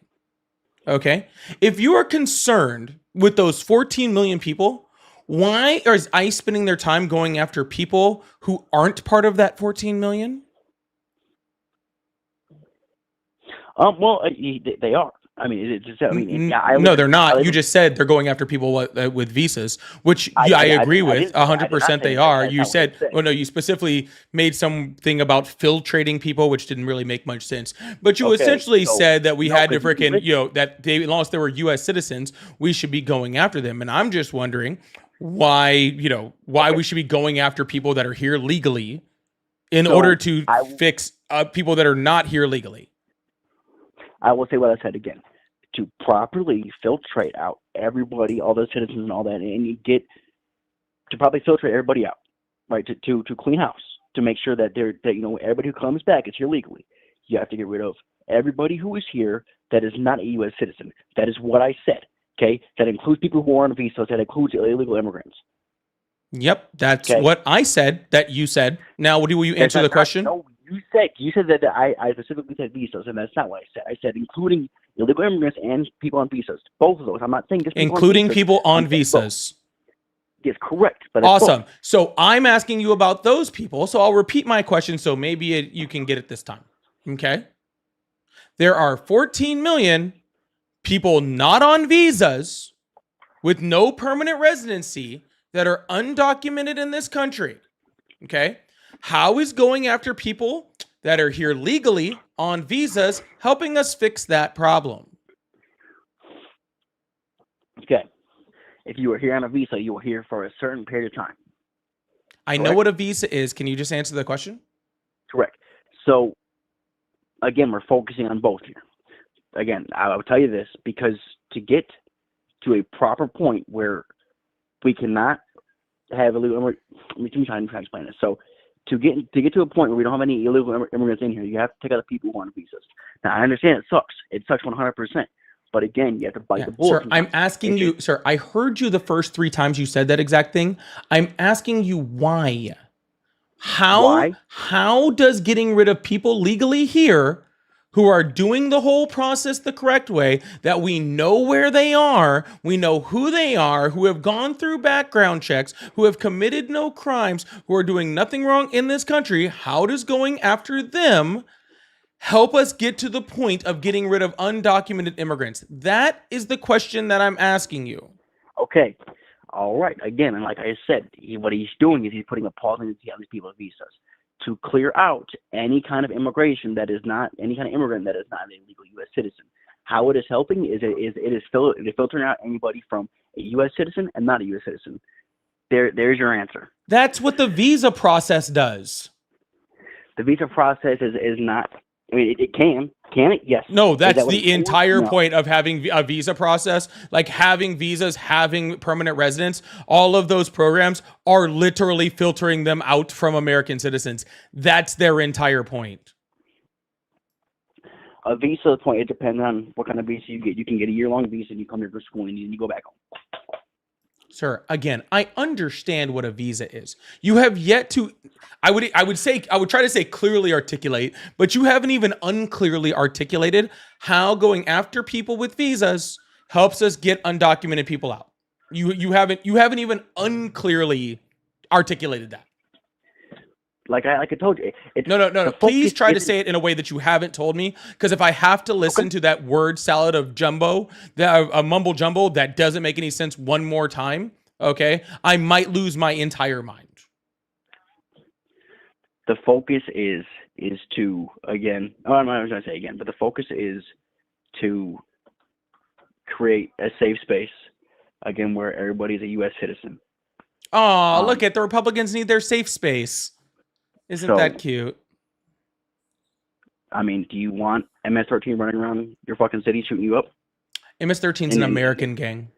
Okay, if you are concerned with those 14 million people, why is ICE spending their time going after people who aren't part of that 14 million? Well, they are. I mean, no, they're not. You just said they're going after people with visas, which I agree with 100%. They are. You said, no, you specifically made something about filtrating people, which didn't really make much sense. But you essentially said that we had to freaking, that they, as long as they were U.S. citizens, we should be going after them. And I'm just wondering why we should be going after people that are here legally in order to fix people that are not here legally. I will say what I said again. To properly filtrate out everybody, all those citizens and all that, and you get to probably filtrate everybody out, right? To clean house, to make sure that everybody who comes back is here legally. You have to get rid of everybody who is here that is not a U.S. citizen. That is what I said. Okay, that includes people who are on visas. That includes illegal immigrants. Yep, that's what I said. That you said. Now, will you answer the question? No, you said that I specifically said visas, and that's not what I said. I said including illegal immigrants and people on visas. Both of those. I'm not saying just including people on visas. Yes, correct. But that's Awesome. So I'm asking you about those people. So I'll repeat my question so maybe you can get it this time. Okay. There are 14 million people not on visas with no permanent residency that are undocumented in this country. Okay. How is going after people that are here legally on visas helping us fix that problem? Okay. If you were here on a visa, you were here for a certain period of time. I know what a visa is. Can you just answer the question? Correct. So, again, we're focusing on both here. Again, I will tell you this because to get to a proper point where we cannot have illegal immigrants, let me try and explain this. So, to get to a point where we don't have any illegal immigrants in here, you have to take out the people who are on visas. Now, I understand it sucks. It sucks 100%. But again, you have to bite the bullet. Sir, I'm asking you, sir, I heard you the first 3 times you said that exact thing. I'm asking you why. How does getting rid of people legally here who are doing the whole process the correct way, that we know where they are, we know who they are, who have gone through background checks, who have committed no crimes, who are doing nothing wrong in this country, how does going after them help us get to the point of getting rid of undocumented immigrants? That is the question that I'm asking you. Okay. All right. Again, and like I said, what he's doing is he's putting a pause on these people's visas to clear out any kind of immigration that is not, any kind of immigrant that is not a legal U.S. citizen. How it is helping is it is filtering out anybody from a U.S. citizen and not a U.S. citizen. There's your answer. That's what the visa process does. The visa process is not, I mean, it can it? Yes. No, that's that the entire point of having a visa process. Like having visas, having permanent residence, all of those programs are literally filtering them out from American citizens. That's their entire point. A visa point, it depends on what kind of visa you get. You can get a year-long visa and you come here for school and you go back home. Sir, again, I understand what a visa is. You have yet to, I would try to say clearly articulate, but you haven't even unclearly articulated how going after people with visas helps us get undocumented people out. You haven't even unclearly articulated that. Like I told you. No. Please try to say it in a way that you haven't told me, because if I have to listen to that word salad of jumbo, a mumble jumble that doesn't make any sense one more time, okay, I might lose my entire mind. The focus is to, again, I'm not going to say again, but the focus is to create a safe space, again, where everybody's a U.S. citizen. Oh, look at the Republicans need their safe space. Isn't that cute? I mean, do you want MS-13 running around your fucking city shooting you up? MS-13 is an American gang.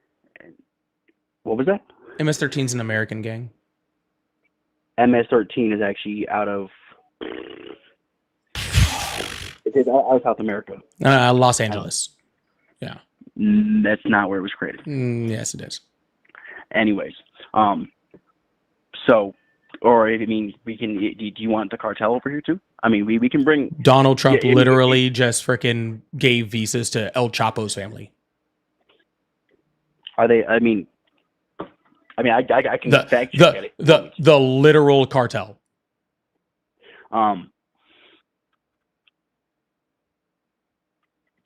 What was that? MS-13 is an American gang. MS-13 is actually out of South America. Los Angeles. Yeah. That's not where it was created. Yes, it is. Anyways, so, or I mean, we can. Do you want the cartel over here too? I mean, we can bring Donald Trump. Literally just freaking gave visas to El Chapo's family. Are they? I can fact check the literal cartel.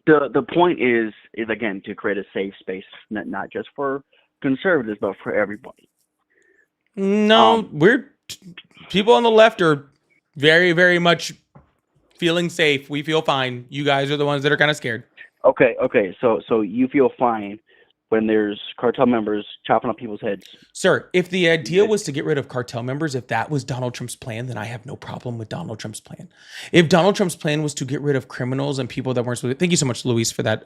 The point is again to create a safe space, not just for conservatives, but for everybody. No, people on the left are very, very much feeling safe. We feel fine. You guys are the ones that are kind of scared. Okay. So you feel fine when there's cartel members chopping up people's heads. Sir, if the idea was to get rid of cartel members, if that was Donald Trump's plan, then I have no problem with Donald Trump's plan. If Donald Trump's plan was to get rid of criminals and people that weren't supposed to, thank you so much, Luis, for that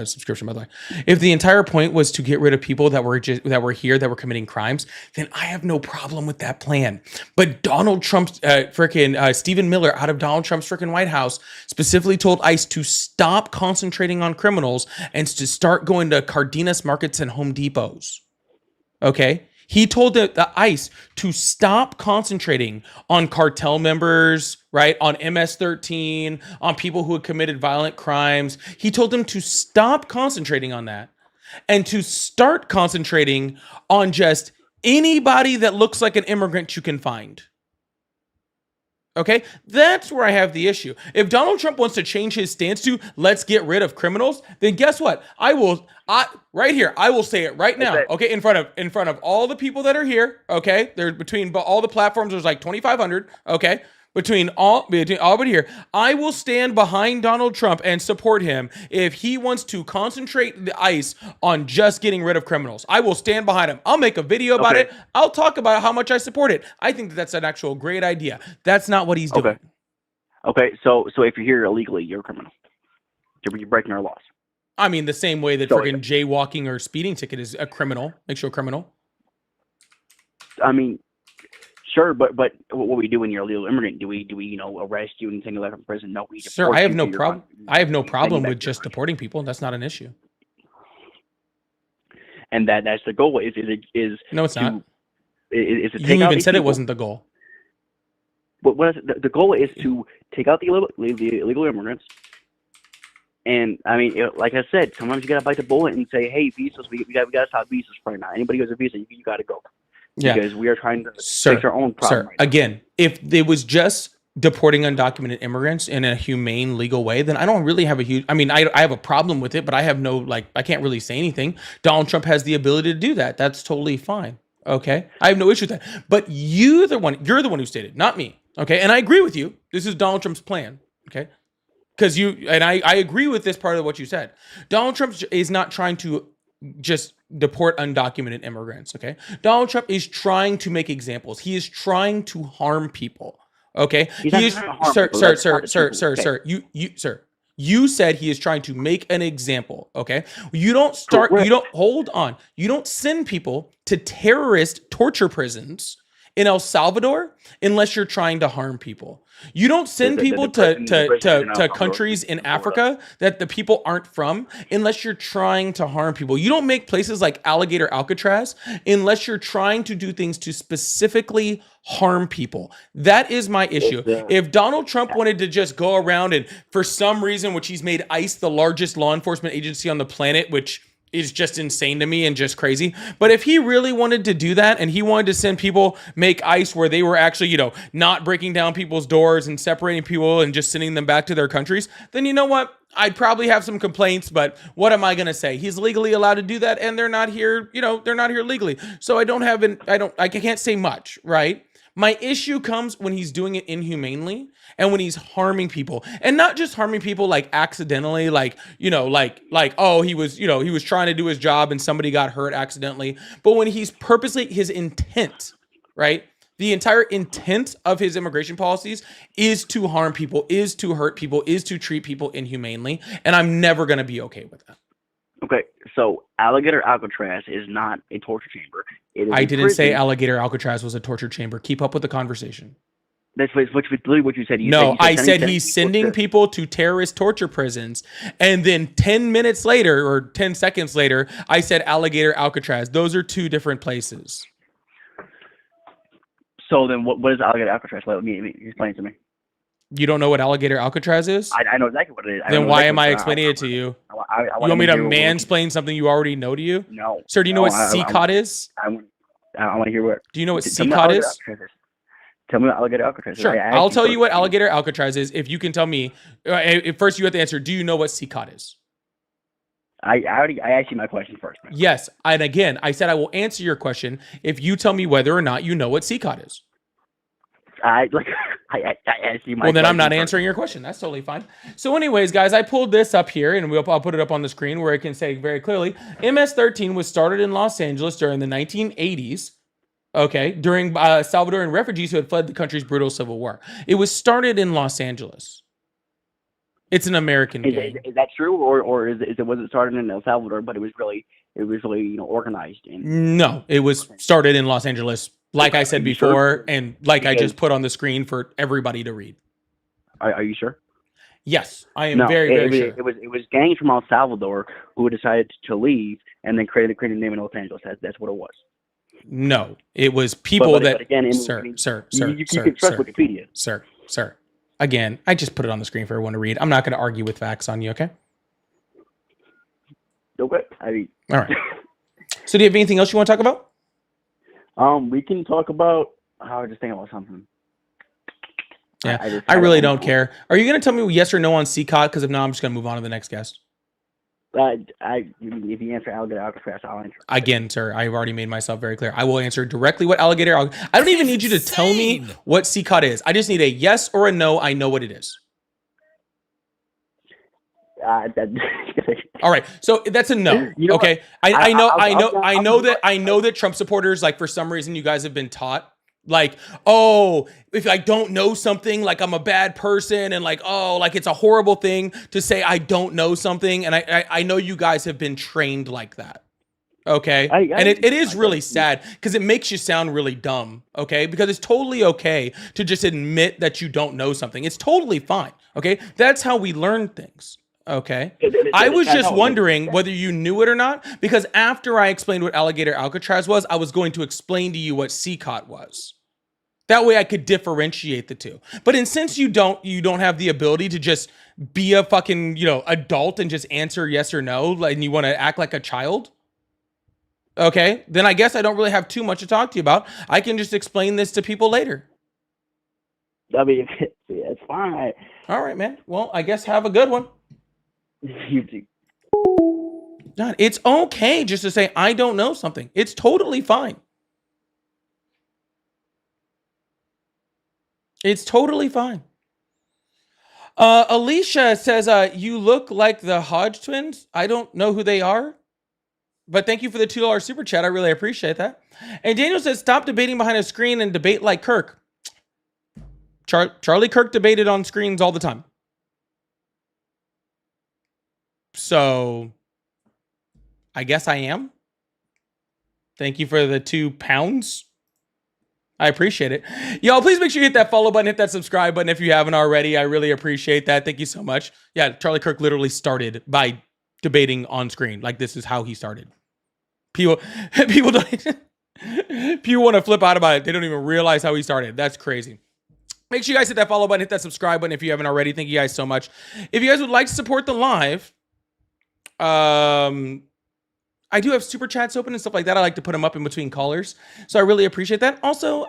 subscription, by the way. If the entire point was to get rid of people that were here that were committing crimes, then I have no problem with that plan. But Donald Trump's Stephen Miller out of Donald Trump's freaking White House specifically told ICE to stop concentrating on criminals and to start going to Cardenas Markets and Home Depots. Okay? He told the ICE to stop concentrating on cartel members, right? On MS-13, on people who had committed violent crimes. He told them to stop concentrating on that and to start concentrating on just Anybody that looks like an immigrant you can find. Okay, that's where I have the issue. If Donald Trump wants to change his stance to let's get rid of criminals, then guess what? I will say it right now. Okay, in front of all the people that are here. Okay, there's between all the platforms. There's like 2,500. Okay, between all but here, I will stand behind Donald Trump and support him if he wants to concentrate the ICE on just getting rid of criminals. I will stand behind him. I'll make a video about it. I'll talk about how much I support it. I think that's an actual great idea. That's not what he's doing. Okay, so if you're here illegally, you're a criminal. You're breaking our laws. I mean, the same way that friggin' jaywalking or speeding ticket is a criminal. Makes you a criminal. I mean, sure, but what we do when you're a legal immigrant? Do we arrest you and send you back from prison? No, we deport Sir, I have you no to your problem. country. I have no We send you problem back with to your just country. deporting people. That's not an issue. And that's the goal. Is No, it's not. Is to take You out even these said it people. wasn't the goal. But what is the goal is to take out the illegal immigrants. And I mean, like I said, sometimes you gotta bite the bullet and say, "Hey, visas, we gotta stop visas right now. Anybody who has a visa, you gotta go." Yeah. Because we are trying to Sir, fix our own problem. Sir, right now. again, if it was just deporting undocumented immigrants in a humane, legal way, then I don't really have a huge. I mean, I have a problem with it, but I have no I can't really say anything. Donald Trump has the ability to do that. That's totally fine. Okay, I have no issue with that. But you're the one who stated, not me. Okay, and I agree with you. This is Donald Trump's plan. Okay. Because I agree with this part of what you said. Donald Trump is not trying to just deport undocumented immigrants, okay? Donald Trump is trying to make examples. He is trying to harm people, okay? He's not trying to harm Sir, people. sir, That's sir, not the sir, truth. sir, Okay. sir. You said he is trying to make an example, okay? You don't hold on. You don't send people to terrorist torture prisons in El Salvador unless you're trying to harm people. You don't send people to countries in Africa that the people aren't from unless you're trying to harm people. You don't make places like Alligator Alcatraz unless you're trying to do things to specifically harm people. That is my issue. If Donald Trump wanted to just go around and for some reason, which he's made ICE the largest law enforcement agency on the planet, which is just insane to me and just crazy. But if he really wanted to do that and he wanted to send people, make ICE where they were actually, not breaking down people's doors and separating people and just sending them back to their countries, then you know what? I'd probably have some complaints, but what am I going to say? He's legally allowed to do that and they're not here, they're not here legally. So I can't say much, right? My issue comes when he's doing it inhumanely and when he's harming people, and not just harming people like accidentally, oh, he was trying to do his job and somebody got hurt accidentally, but when he's purposely, his intent, right? The entire intent of his immigration policies is to harm people, is to hurt people, is to treat people inhumanely, and I'm never going to be okay with that. Okay, so Alligator Alcatraz is not a torture chamber. It is I a didn't prison. say Alligator Alcatraz was a torture chamber. Keep up with the conversation. That's literally what you said. I said he's sending people to terrorist torture prisons. And then 10 minutes later or 10 seconds later, I said Alligator Alcatraz. Those are two different places. So then what is Alligator Alcatraz? Let me explain it to me. You don't know what Alligator Alcatraz is? I know exactly what it is. Then why am I explaining it to you? I You want me to mansplain something you already know to you? No. Sir, do you know what CCOT is? I want to hear what. Do you know what Tell me what CCOT Alligator is? Alcatraz is. Tell me what Alligator Alcatraz is. Sure. I I'll actually tell you what first- Alligator Alcatraz is if you can tell me. First, you have to answer, do you know what CCOT is? I asked you my question first, man. Yes. And again, I said I will answer your question if you tell me whether or not you know what CCOT is. I asked you my Well, then I'm question not first. answering your question. That's totally fine. So anyways, guys, I pulled this up here, and I'll put it up on the screen where it can say very clearly, MS-13 was started in Los Angeles during the 1980s, okay, during Salvadoran refugees who had fled the country's brutal civil war. It was started in Los Angeles. It's an American game. Is that true, or was it started in El Salvador, but it was really organized? No, it was started in Los Angeles, like I said before, and like I just put on the screen for everybody to read. Are you sure? Yes, I am very sure. It was gangs from El Salvador who decided to leave and then created a name in Los Angeles. That's what it was. No, it was people but again, sir. you can trust Wikipedia. Sir. Again, I just put it on the screen for everyone to read. I'm not going to argue with facts on you, okay? Okay. All right. So do you have anything else you want to talk about? We can talk about. I was just thinking about something. Yeah, I really don't care. Are you going to tell me yes or no on CCOT? Because if not, I'm just going to move on to the next guest. If you answer alligator Alcatraz, I'll answer. Again, sir, I've already made myself very clear. I will answer directly what alligator. I don't even need you to tell me what CCOT is. I just need a yes or a no. I know what it is. All right, so that's a no. You know okay, what? I know I'll that Trump supporters, like, for some reason you guys have been taught, like, oh, if I don't know something, like, I'm a bad person, and like, oh, like, it's a horrible thing to say I don't know something, and I know you guys have been trained like that. Okay, and it is really sad because it makes you sound really dumb. Okay, because it's totally okay to just admit that you don't know something. It's totally fine. Okay, that's how we learn things. Okay, I was just wondering whether you knew it or not, because after I explained what alligator Alcatraz was, I was going to explain to you what CCOT was. That way I could differentiate the two. But since you don't have the ability to just be a fucking, adult and just answer yes or no, like, and you want to act like a child, okay, then I guess I don't really have too much to talk to you about. I can just explain this to people later. I mean, it's fine. All right, man. Well, I guess have a good one. You too. God, it's okay just to say I don't know something. It's totally fine. It's totally fine. Alicia says, you look like the Hodge twins. I don't know who they are, but thank you for the $2 super chat. I really appreciate that. And Daniel says, stop debating behind a screen and debate like Kirk. Charlie Kirk debated on screens all the time. So I guess I am. Thank you for the £2. I appreciate it. Y'all, please make sure you hit that follow button, hit that subscribe button if you haven't already. I really appreciate that. Thank you so much. Yeah, Charlie Kirk literally started by debating on screen. Like, this is how he started. People don't people want to flip out about it. They don't even realize how he started. That's crazy. Make sure you guys hit that follow button, hit that subscribe button if you haven't already. Thank you guys so much. If you guys would like to support the live, I do have super chats open and stuff like that. I like to put them up in between callers, so I really appreciate that. Also,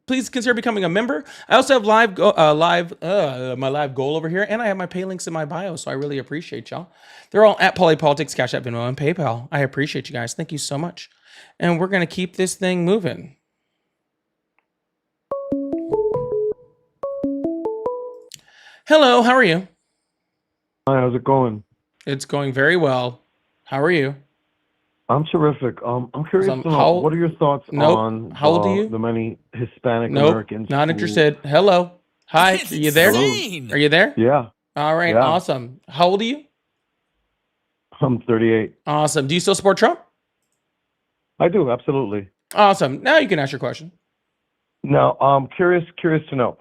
please consider becoming a member. I also have my live goal over here, and I have my pay links in my bio, so I really appreciate y'all. They're all at Polypolitics, Cash App, Venmo, and PayPal. I appreciate you guys. Thank you so much, and we're gonna keep this thing moving. Hello, how are you? Hi, how's it going? It's going very well. How are you? I'm terrific. I'm curious to know, what are your thoughts on how old are you? the many Hispanic Americans? Not interested. Hello. Hi. Are you there? Insane. Are you there? Yeah, All right. Yeah. Awesome. How old are you? I'm 38. Awesome. Do you still support Trump? I do, absolutely. Awesome. Now you can ask your question. Now, curious to know,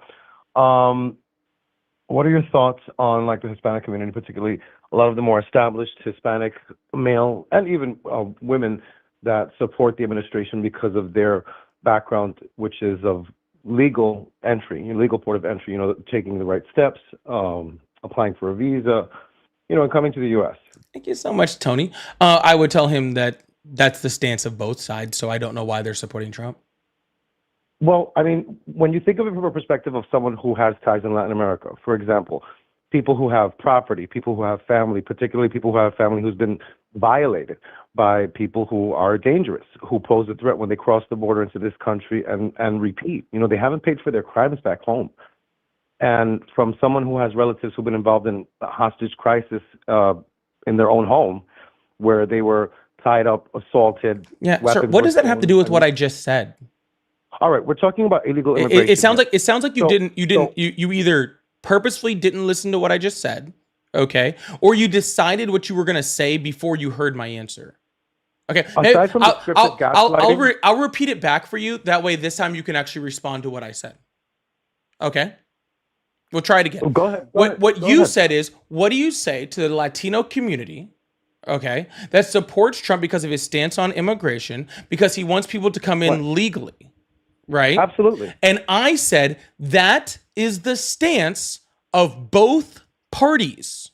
what are your thoughts on, like, the Hispanic community, particularly a lot of the more established Hispanic male and even women that support the administration because of their background, which is of legal entry, legal port of entry, taking the right steps, applying for a visa, and coming to the U.S. Thank you so much, Tony. I would tell him that that's the stance of both sides, so I don't know why they're supporting Trump. Well, I mean, when you think of it from a perspective of someone who has ties in Latin America, for example, people who have property, people who have family, particularly people who have family who's been violated by people who are dangerous, who pose a threat when they cross the border into this country and repeat. They haven't paid for their crimes back home. And from someone who has relatives who've been involved in a hostage crisis in their own home, where they were tied up, assaulted. Yeah, sir. What does that have to do with what I just said? All right, we're talking about illegal immigration. It sounds like you either purposefully didn't listen to what I just said, okay, or you decided what you were gonna say before you heard my answer. Okay, aside from the scripted gaslighting, I'll repeat it back for you. That way, this time you can actually respond to what I said. Okay, we'll try it again. Go ahead. What you said is, what do you say to the Latino community? Okay, that supports Trump because of his stance on immigration, because he wants people to come in legally. Right? Absolutely. And I said that is the stance of both parties.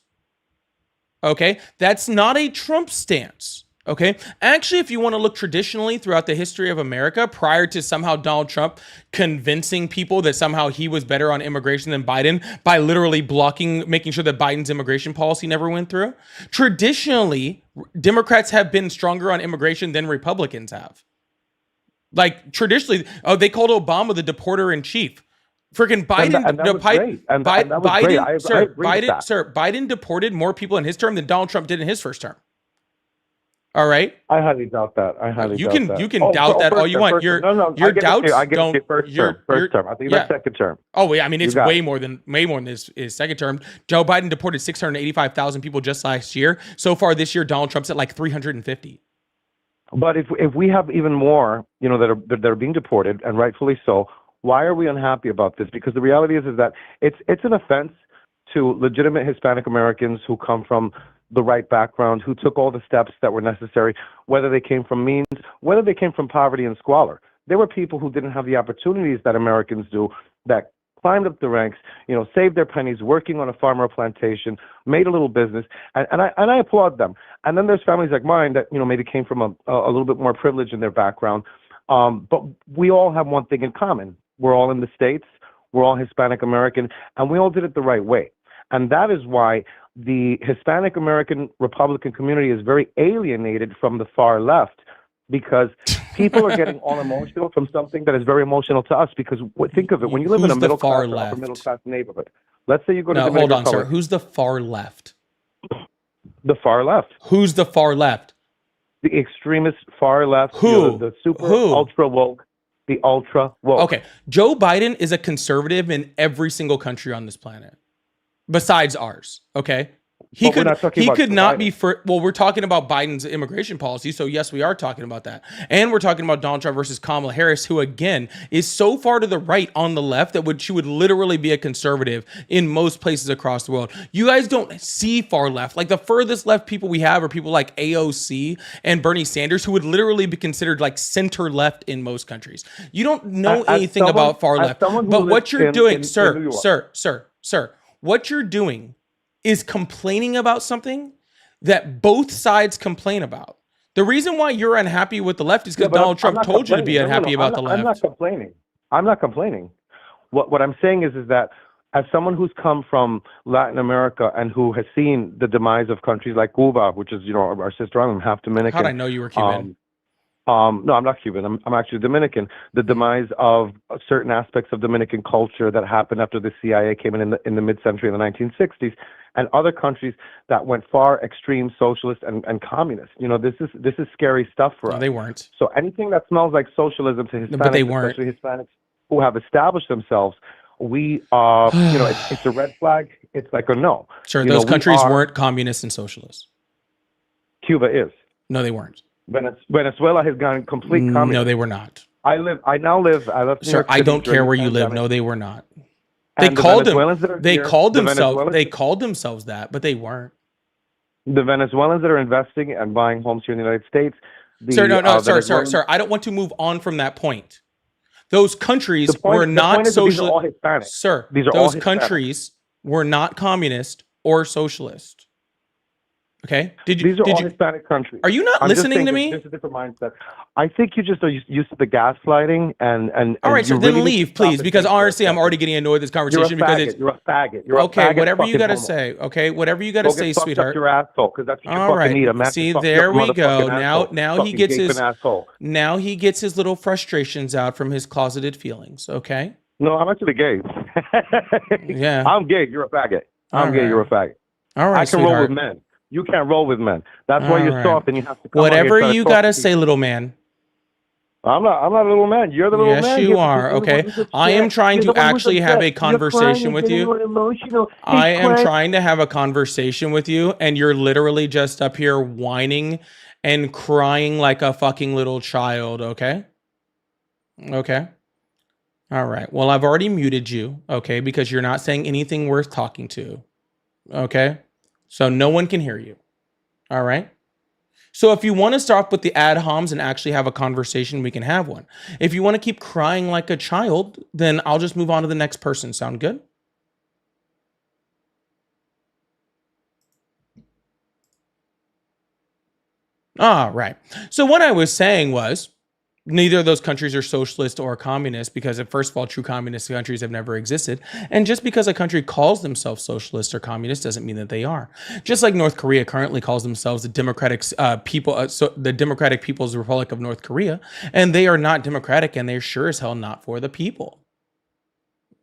Okay? That's not a Trump stance. Okay. Actually, if you want to look traditionally throughout the history of America, prior to somehow Donald Trump convincing people that somehow he was better on immigration than Biden by literally making sure that Biden's immigration policy never went through, traditionally, Democrats have been stronger on immigration than Republicans have. Like traditionally, they called Obama the deporter in chief. Freaking Biden, Biden deported more people in his term than Donald Trump did in his first term. All right. I highly doubt that. You can doubt that all you want. Your doubts don't. First term. I think that's second term. Oh yeah, I mean it's way more than his second term. Joe Biden deported 685,000 people just last year. So far this year, Donald Trump's at like 350. But if we have even more, that are being deported, and rightfully so, why are we unhappy about this? Because the reality is that it's an offense to legitimate Hispanic Americans who come from the right background, who took all the steps that were necessary, whether they came from means, whether they came from poverty and squalor. There were people who didn't have the opportunities that Americans do, that climbed up the ranks, saved their pennies, working on a farm or a plantation, made a little business, and I applaud them. And then there's families like mine that maybe came from a little bit more privilege in their background, but we all have one thing in common: we're all in the States, we're all Hispanic American, and we all did it the right way. And that is why the Hispanic American Republican community is very alienated from the far left, because people are getting all emotional from something that is very emotional to us. Because think of it, when you live in a middle class neighborhood, let's say you go to hold on, sir. Who's the far left? The far left. Who's the far left? The extremist far left. Who? The super ultra woke. The ultra woke. Okay, Joe Biden is a conservative in every single country on this planet, besides ours. Okay. He could not be for. Well, we're talking about Biden's immigration policy, so yes, we are talking about that, and we're talking about Donald Trump versus Kamala Harris, who again is so far to the right on the left that she would literally be a conservative in most places across the world. You guys don't see far left. Like the furthest left people we have are people like AOC and Bernie Sanders, who would literally be considered like center left in most countries. You don't know anything about far left, but what you're doing, sir, what you're doing is complaining about something that both sides complain about. The reason why you're unhappy with the left is because Donald Trump told you to be unhappy about the left. I'm not complaining. What I'm saying is that as someone who's come from Latin America and who has seen the demise of countries like Cuba, which is our sister island, I'm half Dominican. How'd I know you were Cuban? No, I'm not Cuban. I'm actually Dominican. The demise of certain aspects of Dominican culture that happened after the CIA came in the mid-century in the 1960s, and other countries that went far extreme socialist and communist. This is scary stuff for us. They weren't. So anything that smells like socialism to Hispanics, but they weren't. Especially Hispanics who have established themselves, it's a red flag. It's like a no. Sure, those countries weren't communist and socialist. Cuba is. No, they weren't. Venezuela has gone complete communist. No, they were not. I left. Sir, I don't care where you live. No, they were not. They called themselves that, but they weren't. The Venezuelans that are investing and buying homes here in the United States. Sir, I don't want to move on from that point. Those countries were not socialist. Sir, those countries were not communist or socialist. Okay. These are all Hispanic countries. Are you not listening to me? There's a different mindset. I think you just are used to the gaslighting and. All right, so then leave, please, because honestly, I'm already getting annoyed with this conversation You're a faggot. You're a faggot. Whatever you gotta say. Okay, whatever you gotta say, sweetheart. Your asshole, because that's what you all right. Need. A see, there we go. Now he gets his. Now he gets his little frustrations out from his closeted feelings. Okay. No, I'm actually gay. Yeah. I'm gay. You're a faggot. I'm gay. You're a faggot. All right, I can roll with men. You can't roll with men. That's why you're soft and you have to come whatever you gotta say, little man. I'm not a little man. You're the little man. Yes, you are. Okay. I am trying to actually have a conversation with you. I am trying to have a conversation with you, and you're literally just up here whining and crying like a fucking little child, okay? Okay. All right. Well, I've already muted you, okay, because you're not saying anything worth talking to. Okay? So no one can hear you. All right? So if you want to stop with the ad homs and actually have a conversation, we can have one. If you want to keep crying like a child, then I'll just move on to the next person. Sound good? Ah, right. So what I was saying was neither of those countries are socialist or communist because, first of all, true communist countries have never existed. And just because a country calls themselves socialist or communist doesn't mean that they are. Just like North Korea currently calls themselves the the Democratic People's Republic of North Korea, and they are not democratic, and they're sure as hell not for the people.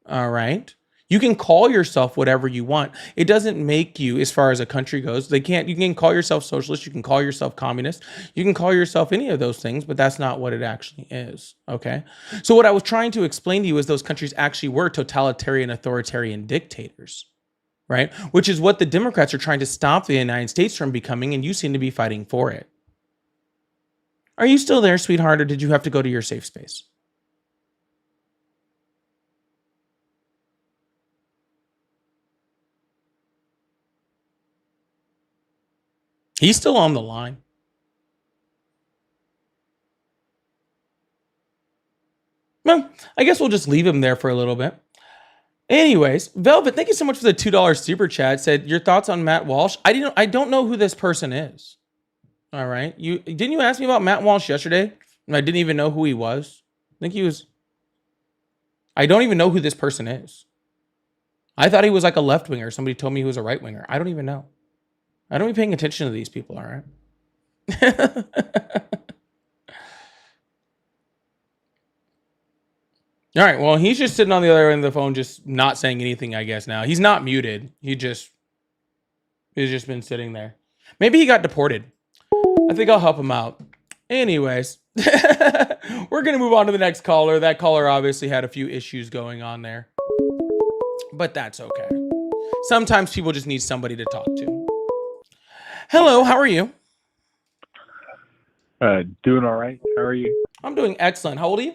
All right. You can call yourself whatever you want. It doesn't make you, as far as a country goes, you can call yourself socialist, you can call yourself communist, you can call yourself any of those things, but that's not what it actually is. Okay. So what I was trying to explain to you is those countries actually were totalitarian, authoritarian dictators, right? Which is what the Democrats are trying to stop the United States from becoming, and you seem to be fighting for it. Are you still there, sweetheart, or did you have to go to your safe space? He's still on the line. Well, I guess we'll just leave him there for a little bit. Anyways, Velvet, thank you so much for the $2 super chat. Said your thoughts on Matt Walsh. I don't know who this person is. All right. Didn't you ask me about Matt Walsh yesterday? And I didn't even know who he was. I don't even know who this person is. I thought he was like a left winger. Somebody told me he was a right winger. I don't even know. I don't be paying attention to these people, all right? All right, well, he's just sitting on the other end of the phone, just not saying anything, I guess, now. He's not muted. He's just been sitting there. Maybe he got deported. I think I'll help him out. Anyways, we're going to move on to the next caller. That caller obviously had a few issues going on there. But that's okay. Sometimes people just need somebody to talk to. Hello, how are you? Doing all right. How are you? I'm doing excellent. How old are you?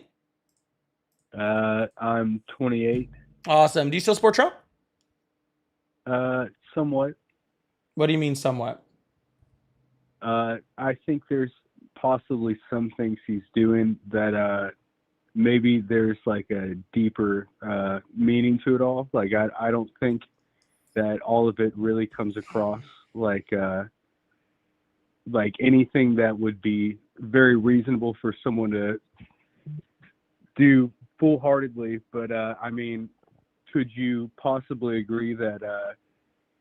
I'm 28. Awesome. Do you still support Trump? Somewhat. What do you mean somewhat? I think there's possibly some things he's doing that maybe there's like a deeper meaning to it all. Like I don't think that all of it really comes across like anything that would be very reasonable for someone to do full-heartedly. But I mean, could you possibly agree that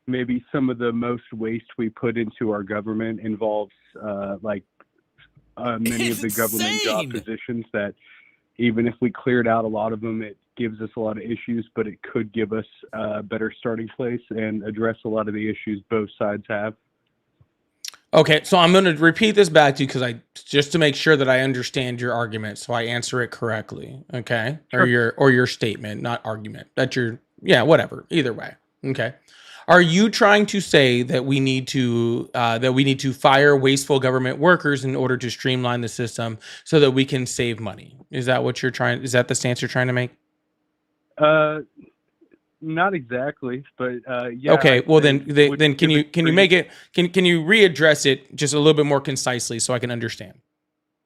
maybe some of the most waste we put into our government involves many of the government job positions that even if we cleared out a lot of them, it gives us a lot of issues, but it could give us a better starting place and address a lot of the issues both sides have. Okay, so I'm going to repeat this back to you because just to make sure that I understand your argument, so I answer it correctly. Okay, sure. or your statement, not argument. Whatever. Either way. Okay. Are you trying to say that we need to fire wasteful government workers in order to streamline the system so that we can save money? Is that what you're trying? Is that the stance you're trying to make? Not exactly, but yeah. Okay, well then can you make it? Can you readdress it just a little bit more concisely so I can understand?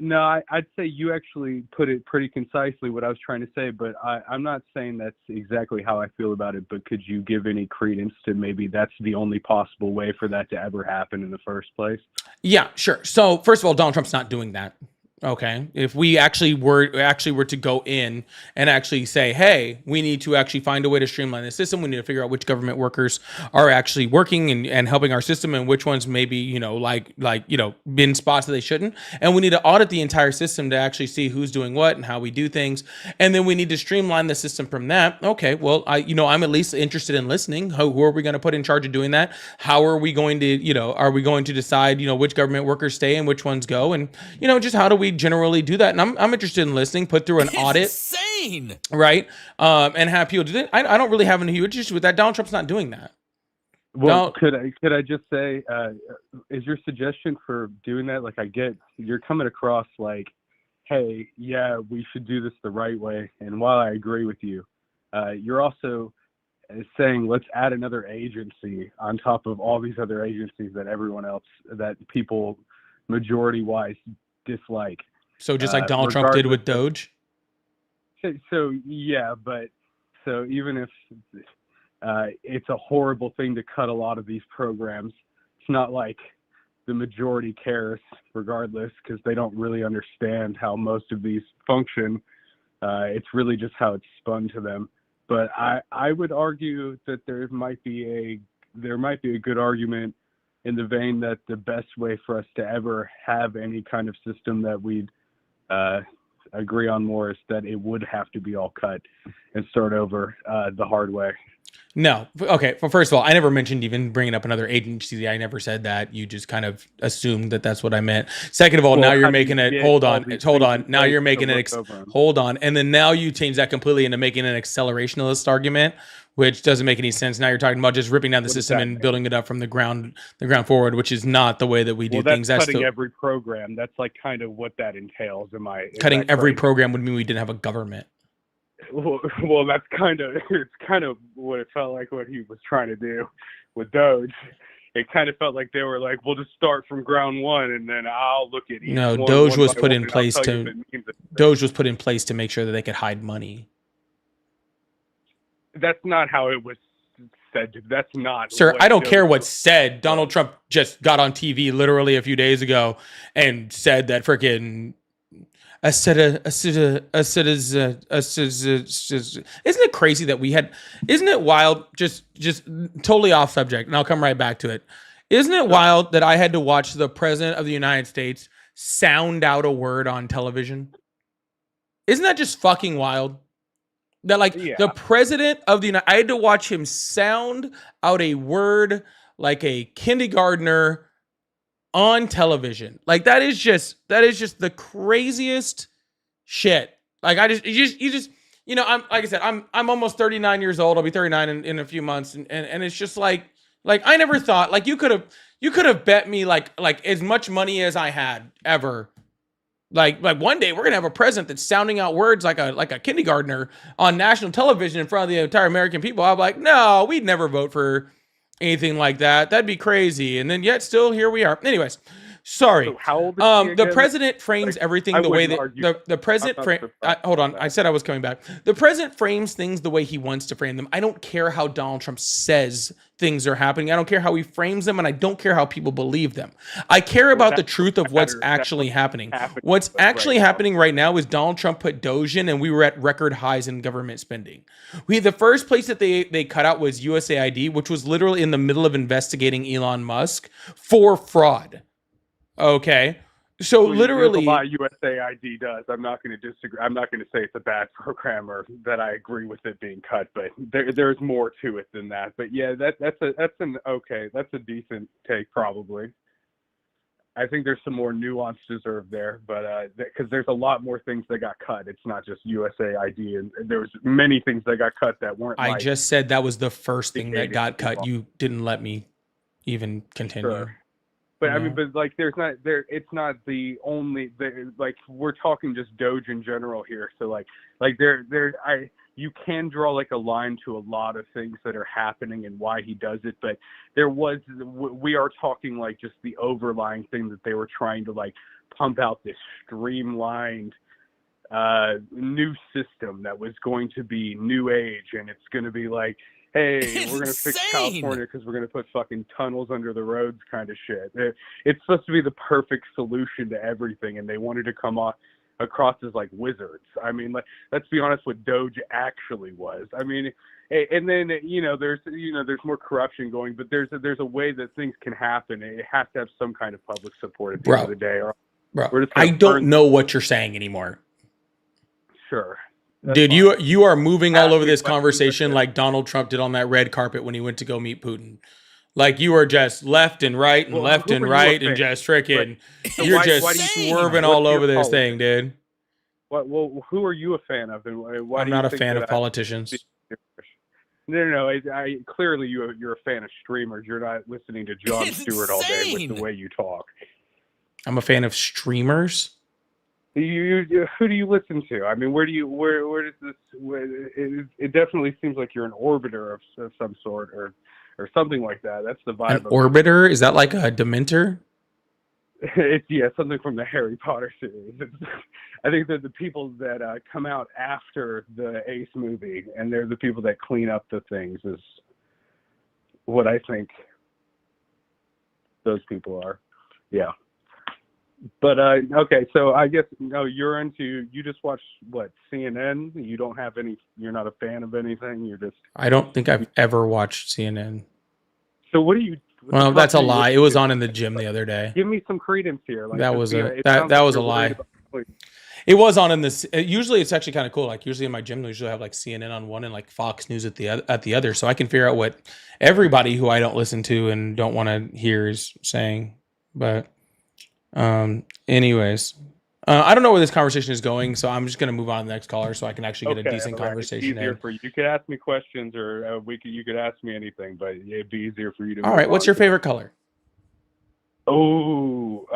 No, I'd say you actually put it pretty concisely what I was trying to say, but I'm not saying that's exactly how I feel about it, but could you give any credence to maybe that's the only possible way for that to ever happen in the first place? Yeah, sure. So first of all, Donald Trump's not doing that. Okay. If we actually were to go in and actually say, hey, we need to actually find a way to streamline the system. We need to figure out which government workers are actually working and helping our system and which ones maybe, been spots that they shouldn't. And we need to audit the entire system to actually see who's doing what and how we do things. And then we need to streamline the system from that. Okay. Well, I'm at least interested in listening. Who are we going to put in charge of doing that? How are we going to, are we going to decide, which government workers stay and which ones go? And, just how do we generally do that? And I'm interested in listening, put through an audit. Insane. Right? And have people do that. I don't really have any huge issue with that. Donald Trump's not doing that. Well, could I just say, is your suggestion for doing that, like I get, you're coming across like, hey, yeah, we should do this the right way. And while I agree with you, you're also saying let's add another agency on top of all these other agencies that everyone else, that people majority-wise dislike. So just like Donald Trump did with Doge? So yeah, but so even if it's a horrible thing to cut a lot of these programs, it's not like the majority cares regardless, because they don't really understand how most of these function. It's really just how it's spun to them. But I would argue that there might be a good argument in the vein that the best way for us to ever have any kind of system that we'd agree on more is that it would have to be all cut and start over the hard way. No. Okay. Well, first of all, I never mentioned even bringing up another agency. I never said that. You just kind of assumed that that's what I meant. Second of all, now you're making it. Hold on. Now you're making it. Hold on. And then now you change that completely into making an accelerationist argument, which doesn't make any sense. Now you're talking about just ripping down the system and building it up from the ground forward, which is not the way that we do things. That's cutting every program. That's like kind of what that entails. Cutting every program would mean we didn't have a government. Well, that's it's kind of what it felt like what he was trying to do with Doge. It kind of felt like they were like, we'll just start from ground one, and then I'll look at each No, one. Doge was put in place to make sure that they could hide money. That's not how it was said. That's not. Sir, I don't care what's said. Donald Trump just got on TV literally a few days ago and said that freaking isn't it crazy that isn't it wild, just totally off subject, and I'll come right back to it. Isn't it wild that I had to watch the president of the United States sound out a word on television? Isn't that just fucking wild? That the president of the United, I had to watch him sound out a word like a kindergartner on television. Like that is just the craziest shit. Like I'm like I said, I'm almost 39 years old. I'll be 39 in a few months, and it's just like I never thought, like, you could have bet me like as much money as I had ever. Like one day we're gonna have a president that's sounding out words like a kindergartner on national television in front of the entire American people. I'm like, no, we'd never vote for anything like that. That'd be crazy. And then yet still here we are. Anyways, sorry. So how old is he the again? president frames everything the way that the president hold on. I said I was coming back. The president frames things the way he wants to frame them. I don't care how Donald Trump says things are happening. I don't care how he frames them, and I don't care how people believe them. I care about the truth of what's actually happening. What's actually happening right now is Donald Trump put Doge in, and we were at record highs in government spending. The first place that they cut out was USAID, which was literally in the middle of investigating Elon Musk for fraud. Okay. So literally, a lot USAID does. I'm not going to disagree. I'm not going to say it's a bad program or that I agree with it being cut, but there's more to it than that. But yeah, that's a decent take probably. I think there's some more nuance deserved there, but because there's a lot more things that got cut. It's not just USAID, and there was many things that got cut that weren't. I just said that was the first thing that got cut. You didn't let me even continue. Sure. But yeah. I mean, but like, it's not the only, like, we're talking just Doge in general here. So you can draw like a line to a lot of things that are happening and why he does it. But we are talking like just the overlying thing that they were trying to like pump out this streamlined new system that was going to be new age. And it's going to be like, hey, we're going to fix California because we're going to put fucking tunnels under the roads kind of shit. It's supposed to be the perfect solution to everything, and they wanted to come across as like wizards. I mean, let's be honest, what Doge actually was. I mean, and then, there's more corruption going, but there's a way that things can happen. It has to have some kind of public support at the end of the day. Bro, I don't know what you're saying anymore. Sure. Dude, you are moving all over this conversation like Donald Trump did on that red carpet when he went to go meet Putin. Like you are just left and right and left and right and just freaking, you're just swerving all over this thing, dude. Well, who are you a fan of? And why I'm not a fan of politicians. No. I clearly you're a fan of streamers. You're not listening to Jon Stewart all day with the way you talk. I'm a fan of streamers. Who do you listen to? I mean, where does this? It definitely seems like you're an orbiter of some sort, or something like that. That's the vibe. An orbiter? Is that like a Dementor? It's something from the Harry Potter series. I think they're the people that come out after the Ace movie, and they're the people that clean up the things. Is what I think those people are. Yeah. But okay, so I guess you just watch what, CNN? You don't have any, you're not a fan of anything, you're just. I don't think I've ever watched CNN. So what do you? Well, that's a lie. It was on in the gym the other day. Give me some credence here. Like, That was it that sounds like was a you're worried lie. about sleep. It was on in this. Usually, it's actually kind of cool. Like usually in my gym, they usually have like CNN on one and like Fox News at the other, so I can figure out what everybody who I don't listen to and don't want to hear is saying. But, anyways, I don't know where this conversation is going, so I'm just gonna move on to the next caller so I can actually get a decent all right. conversation It's easier in. for you. You could ask me questions, or you could ask me anything, but it'd be easier for you to. All right, what's your favorite color? Oh,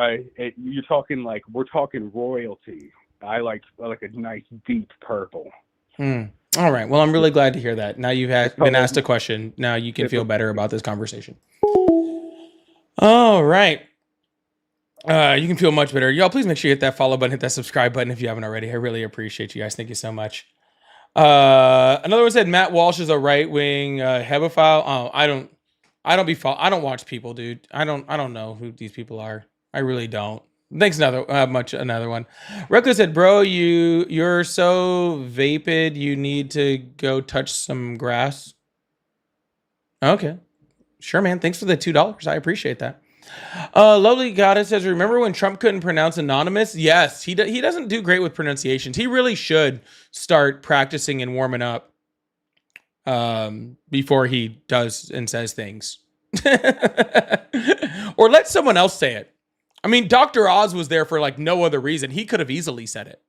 you're talking like we're talking royalty. I like a nice deep purple. All right. Well, I'm really glad to hear that. Now you've been asked a question. Now you can feel better about this conversation. All right. You can feel much better. Y'all, please make sure you hit that follow button, hit that subscribe button if you haven't already. I really appreciate you guys. Thank you so much. Another one said Matt Walsh is a right wing hebephile. Oh, I don't watch people, dude. I don't know who these people are. I really don't. Thanks. Another one. Reckless said, bro, you're so vapid. You need to go touch some grass. Okay. Sure, man. Thanks for the $2. I appreciate that. Lovely Goddess says, remember when Trump couldn't pronounce anonymous? Yes, he doesn't do great with pronunciations. He really should start practicing and warming up before he does and says things. Or let someone else say it. I mean, Dr. Oz was there for like no other reason. He could have easily said it.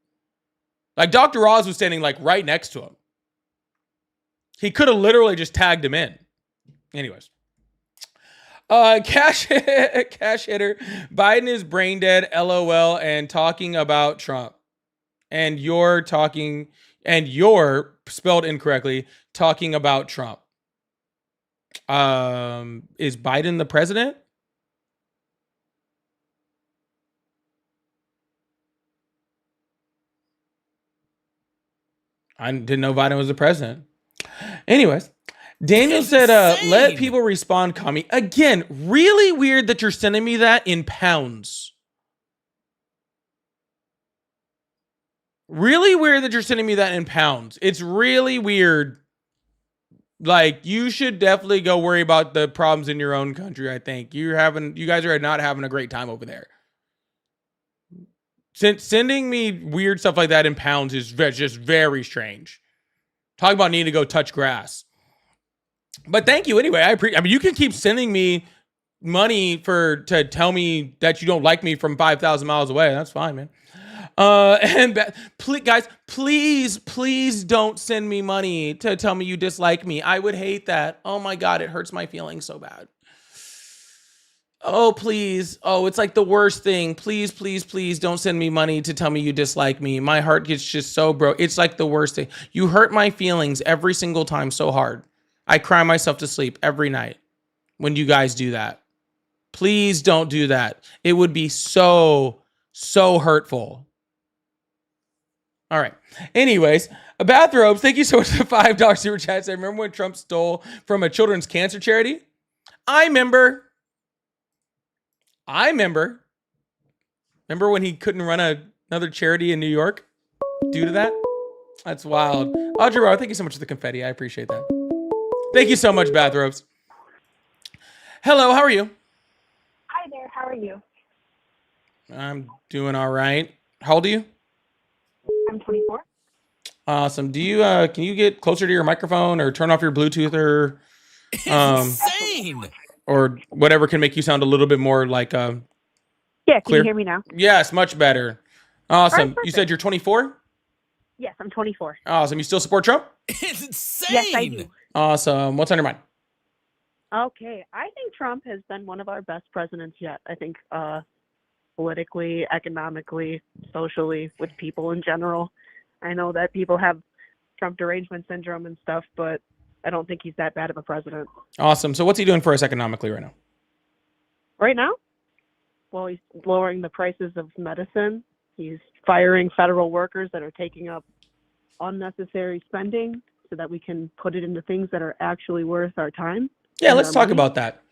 Like Dr. Oz was standing like right next to him. He could have literally just tagged him in. Anyways. Cash hitter. Biden is brain dead, LOL, and talking about Trump. And you're spelled incorrectly, talking about Trump. Is Biden the president? I didn't know Biden was the president. Anyways, Daniel said, let people respond, commie. Again, really weird that you're sending me that in pounds. Really weird that you're sending me that in pounds. It's really weird. Like, you should definitely go worry about the problems in your own country, I think. You guys are not having a great time over there. Sending me weird stuff like that in pounds is just very strange. Talk about needing to go touch grass. But thank you anyway. I mean, you can keep sending me money to tell me that you don't like me from 5,000 miles away. That's fine, man. Guys, please don't send me money to tell me you dislike me. I would hate that. Oh my God, it hurts my feelings so bad. Oh, please. Oh, it's like the worst thing. Please don't send me money to tell me you dislike me. My heart gets just so broke. It's like the worst thing. You hurt my feelings every single time so hard. I cry myself to sleep every night when you guys do that. Please don't do that. It would be so hurtful. All right. Anyways, Bathrobes, thank you so much for the $5 super chat. I remember when Trump stole from a children's cancer charity? I remember. Remember when he couldn't run another charity in New York due to that? That's wild. Audrey Rowe, thank you so much for the confetti. I appreciate that. Thank you so much, Bathrobes. Hello, how are you? Hi there, how are you? I'm doing all right. How old are you? I'm 24. Awesome. Do you can you get closer to your microphone or turn off your Bluetooth or Insane. Or whatever can make you sound a little bit more like Yeah, can clear? you hear me now? Yes, much better. Awesome. Perfect. You said you're 24? Yes, I'm 24. Awesome. You still support Trump? Insane. Yes, I do. Awesome. What's on your mind? Okay, I think Trump has been one of our best presidents yet. I think politically, economically, socially, with people in general. I know that people have Trump derangement syndrome and stuff, but I don't think he's that bad of a president. Awesome. So what's he doing for us economically right now? Right now? Well, he's lowering the prices of medicine. He's firing federal workers that are taking up unnecessary spending so that we can put it into things that are actually worth our time. Yeah, and let's our talk money. about that.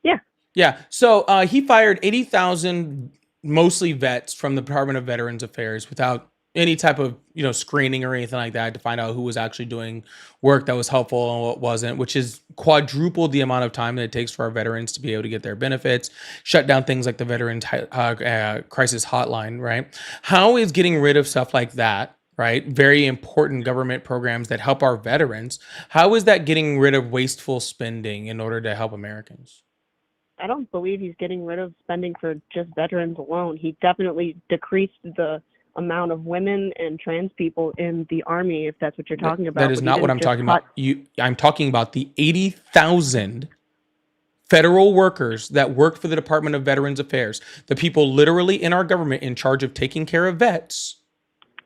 Yeah. Yeah. So he fired 80,000 mostly vets from the Department of Veterans Affairs without any type of screening or anything like that to find out who was actually doing work that was helpful and what wasn't, which is quadrupled the amount of time that it takes for our veterans to be able to get their benefits, shut down things like the Veterans Crisis Hotline, right? How is getting rid of stuff like that, right? Very important government programs that help our veterans. How is that getting rid of wasteful spending in order to help Americans? I don't believe he's getting rid of spending for just veterans alone. He definitely decreased the amount of women and trans people in the army, if that's what you're talking about. That is not what I'm talking about. I'm talking about the 80,000 federal workers that work for the Department of Veterans Affairs, the people literally in our government in charge of taking care of vets,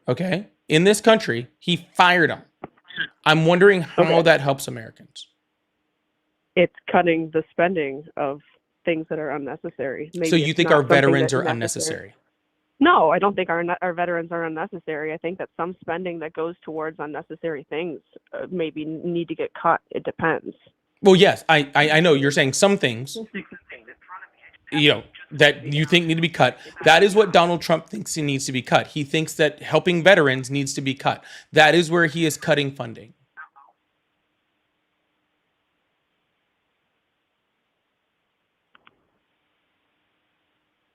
okay, in this country. He fired them. I'm wondering how that helps Americans. It's cutting the spending of things that are unnecessary. Maybe so you think our veterans are unnecessary? No, I don't think our veterans are unnecessary. I think that some spending that goes towards unnecessary things maybe need to get cut. It depends. Well, yes, I know you're saying some things, that you think need to be cut. That is what Donald Trump thinks he needs to be cut. He thinks that helping veterans needs to be cut. That is where he is cutting funding.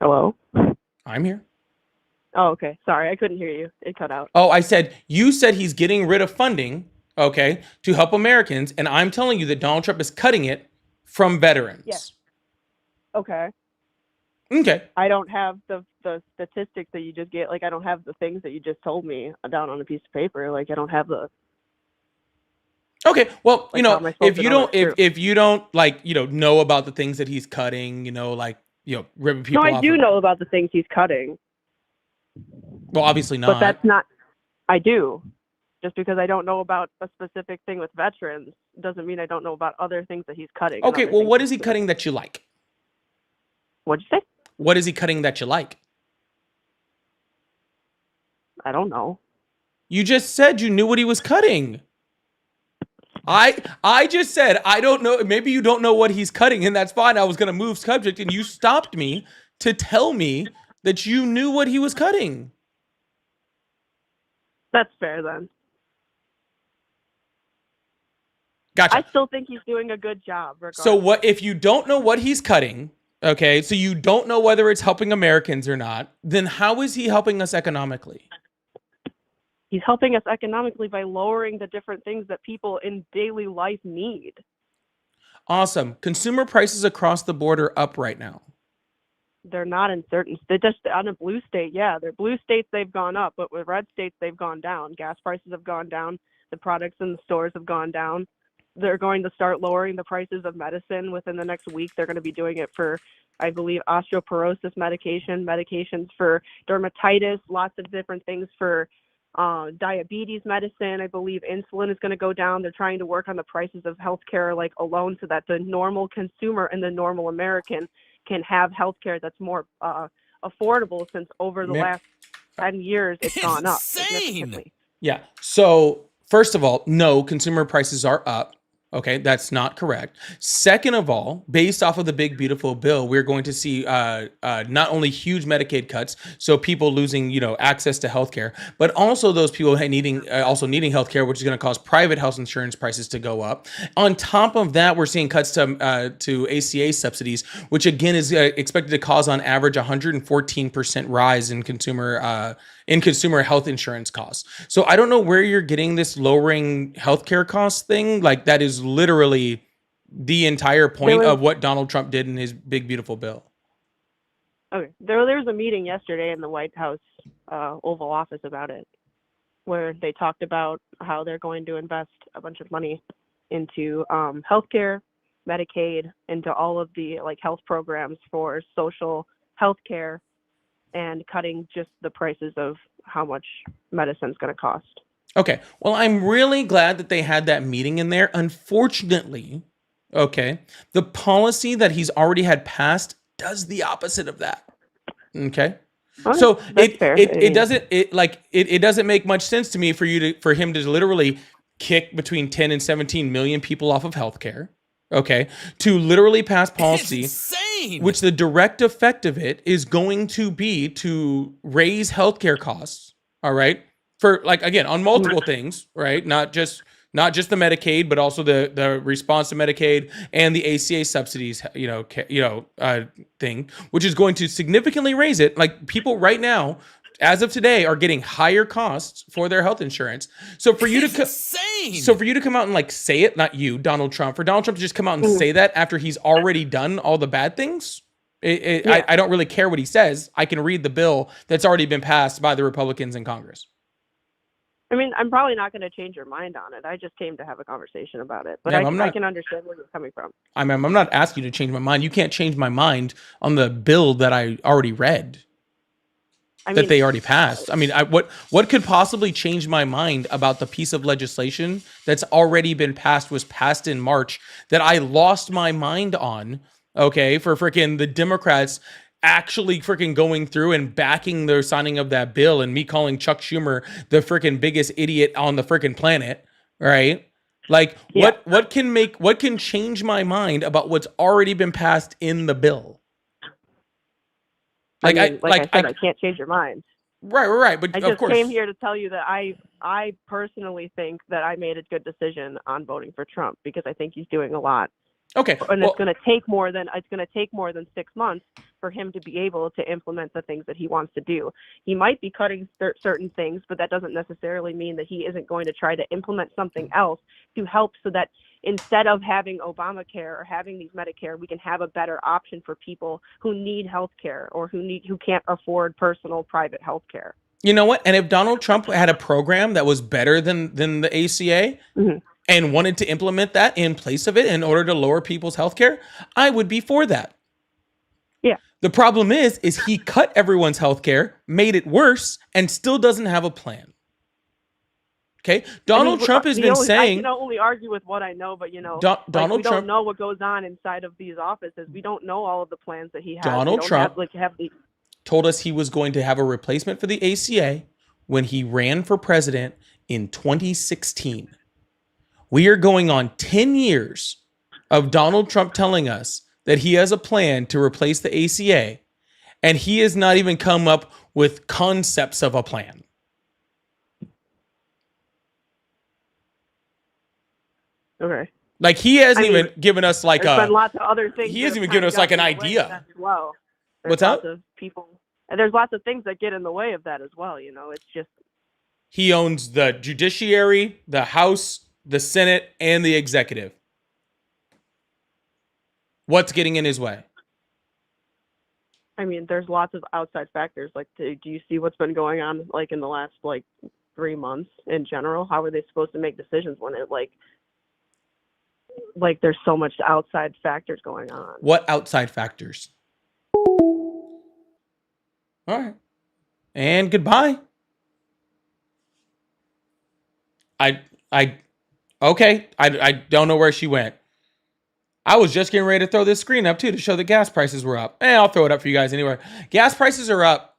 Hello? I'm here. Oh, okay. Sorry, I couldn't hear you. It cut out. Oh, you said he's getting rid of funding, okay, to help Americans, and I'm telling you that Donald Trump is cutting it from veterans. Yes. Okay. Okay. I don't have the statistics that you just get. Like, I don't have the things that you just told me down on a piece of paper. Like, I don't have the. Okay. Well, Like, if you don't know about the things that he's cutting, ripping people off. No, I do know about the things he's cutting. Well, obviously not. But that's not. I do. Just because I don't know about a specific thing with veterans doesn't mean I don't know about other things that he's cutting. Okay. Well, what is he cutting that you like? What'd you say? What is he cutting that you like? I don't know. You just said you knew what he was cutting. I just said I don't know. Maybe you don't know what he's cutting, and that's fine. I was going to move subject, and you stopped me to tell me that you knew what he was cutting. That's fair then. Gotcha. I still think he's doing a good job. Regardless. So what if you don't know what he's cutting? Okay, so you don't know whether it's helping Americans or not. Then how is he helping us economically? He's helping us economically by lowering the different things that people in daily life need. Awesome. Consumer prices across the board are up right now. They're not in certain. They're just on a blue state. Yeah, they're blue states. They've gone up, but with red states, they've gone down. Gas prices have gone down. The products in the stores have gone down. They're going to start lowering the prices of medicine within the next week. They're going to be doing it for, I believe, osteoporosis medications for dermatitis, lots of different things for diabetes medicine. I believe insulin is going to go down. They're trying to work on the prices of healthcare like alone so that the normal consumer and the normal American can have healthcare that's more affordable, since over the last 10 years it's gone up significantly. Yeah. So first of all, no, consumer prices are up. Okay, that's not correct. Second of all, based off of the big beautiful bill, we're going to see not only huge Medicaid cuts, so people losing access to healthcare, but also those people needing healthcare, which is going to cause private health insurance prices to go up. On top of that, we're seeing cuts to ACA subsidies, which again is expected to cause on average 114% rise in consumer health insurance costs. So I don't know where you're getting this lowering healthcare costs thing. Like, that is literally the entire point of what Donald Trump did in his big beautiful bill. Okay, there was a meeting yesterday in the White House Oval Office about it, where they talked about how they're going to invest a bunch of money into healthcare, Medicaid, into all of the health programs for social healthcare, and cutting just the prices of how much medicine's going to cost. Okay. Well, I'm really glad that they had that meeting in there. Unfortunately, okay, the policy that he's already had passed does the opposite of that. Okay. So it doesn't make much sense to me for him to literally kick between 10 and 17 million people off of healthcare. Okay, to literally pass policy insane. which the direct effect of it is going to be to raise healthcare costs. All right, for like again on multiple things, right? Not just the Medicaid, but also the response to Medicaid and the ACA subsidies, thing, which is going to significantly raise it. Like people right now, as of today, are getting higher costs for their health insurance. So for you to come out and like say it, not you, Donald Trump, for Donald Trump to just come out and say that after he's already done all the bad things, I don't really care what he says. I can read the bill that's already been passed by the Republicans in Congress. I mean, I'm probably not going to change your mind on it. I just came to have a conversation about it. But Ma'am, I can understand where you're coming from. I'm not asking you to change my mind. You can't change my mind on the bill that I already read. That they already passed. I mean, what could possibly change my mind about the piece of legislation that's already been passed, was passed in March, that I lost my mind on, okay, for freaking the Democrats actually freaking going through and backing their signing of that bill, and me calling Chuck Schumer the freaking biggest idiot on the freaking planet, right? Like what can change my mind about what's already been passed in the bill? I can't change your mind. Right. But I just of course, came here to tell you that I personally think that I made a good decision on voting for Trump, because I think he's doing a lot. Okay. And it's going to take more than 6 months for him to be able to implement the things that he wants to do. He might be cutting certain things, but that doesn't necessarily mean that he isn't going to try to implement something else to help, so that instead of having Obamacare or having these Medicare, we can have a better option for people who need health care or who can't afford personal private health care. You know what? And if Donald Trump had a program that was better than the ACA, and wanted to implement that in place of it in order to lower people's health care, I would be for that. Yeah. The problem is he cut everyone's health care, made it worse, and still doesn't have a plan. Okay? Donald Trump has been saying... I can only argue with what I know, but we don't know what goes on inside of these offices. We don't know all of the plans that he has. Donald Trump told us he was going to have a replacement for the ACA when he ran for president in 2016. We are going on 10 years of Donald Trump telling us that he has a plan to replace the ACA, and he has not even come up with concepts of a plan. Okay. Like he hasn't even given us like there's been lots of other things. He hasn't even given us like an idea. Well, what's up? There's lots of things that get in the way of that as well. It's just he owns the judiciary, the House, the Senate, and the executive. What's getting in his way? I mean, there's lots of outside factors. Like, do you see what's been going on, like, in the last, 3 months in general? How are they supposed to make decisions when it, there's so much outside factors going on? What outside factors? All right. And goodbye. Okay, I don't know where she went. I was just getting ready to throw this screen up too to show that gas prices were up. I'll throw it up for you guys anyway. Gas prices are up.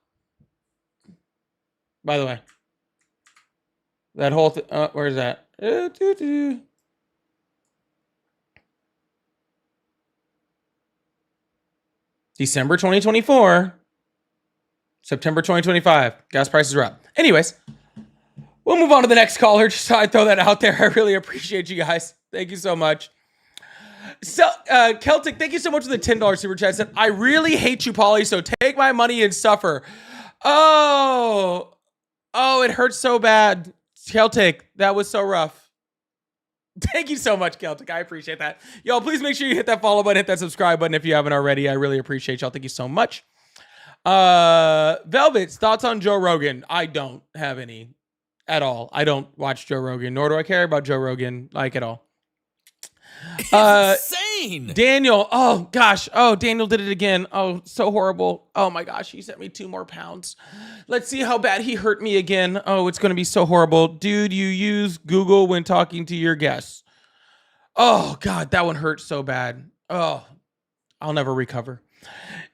By the way, that whole where's that? December 2024, September 2025. Gas prices are up. Anyways, we'll move on to the next caller. Just thought I'd throw that out there. I really appreciate you guys. Thank you so much. So, Celtic, thank you so much for the $10 super chat. Said, I really hate you, Pauly, so take my money and suffer. Oh, it hurts so bad. Celtic, that was so rough. Thank you so much, Celtic. I appreciate that. Y'all, please make sure you hit that follow button, hit that subscribe button if you haven't already. I really appreciate y'all. Thank you so much. Velvet's thoughts on Joe Rogan. I don't have any at all. I don't watch Joe Rogan, nor do I care about Joe Rogan, at all. Insane. Daniel. Oh gosh. Oh, Daniel did it again. Oh, so horrible. Oh my gosh. He sent me 2 more pounds. Let's see how bad he hurt me again. Oh, it's going to be so horrible. Dude, you use Google when talking to your guests. Oh God, that one hurt so bad. Oh, I'll never recover.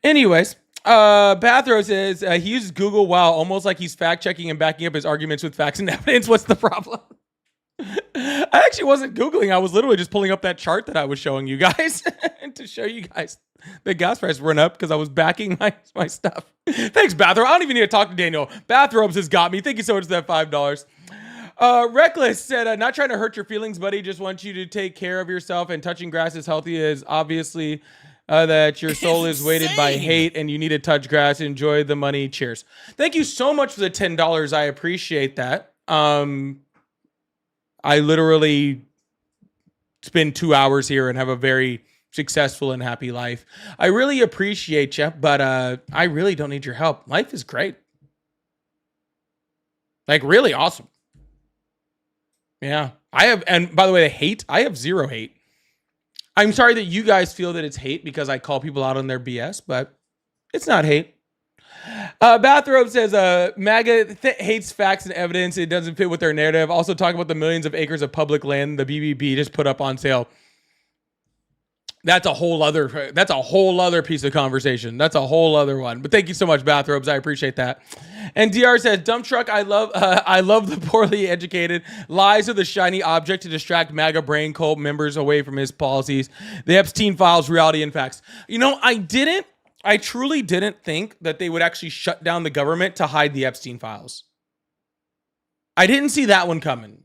Anyways, Bathrow says he uses Google while almost like he's fact checking and backing up his arguments with facts and evidence. What's the problem? I actually wasn't Googling. I was literally just pulling up that chart that I was showing you guys and meant to show you guys the gas price went up because I was backing my stuff. Thanks, Bathrobe. I don't even need to talk to Daniel. Bathrobes has got me. Thank you so much for that $5. Reckless said, not trying to hurt your feelings, buddy. Just want you to take care of yourself, and touching grass is healthy as obviously that your soul is weighted by hate and you need to touch grass. Enjoy the money. Cheers. Thank you so much for the $10. I appreciate that. I literally spend 2 hours here and have a very successful and happy life. I really appreciate you, but I really don't need your help. Life is great. Like, really awesome. Yeah. I have, and by the way, I have zero hate. I'm sorry that you guys feel that it's hate because I call people out on their BS, but it's not hate. Bathrobe says, MAGA hates facts and evidence. It doesn't fit with their narrative. Also talk about the millions of acres of public land the BBB just put up on sale. That's a whole other piece of conversation. That's a whole other one. But thank you so much, Bathrobes. I appreciate that. And DR says, dump truck, I love the poorly educated. Lies are the shiny object to distract MAGA brain cult members away from his policies. The Epstein files, reality and facts. You know, I truly didn't think that they would actually shut down the government to hide the Epstein files. I didn't see that one coming.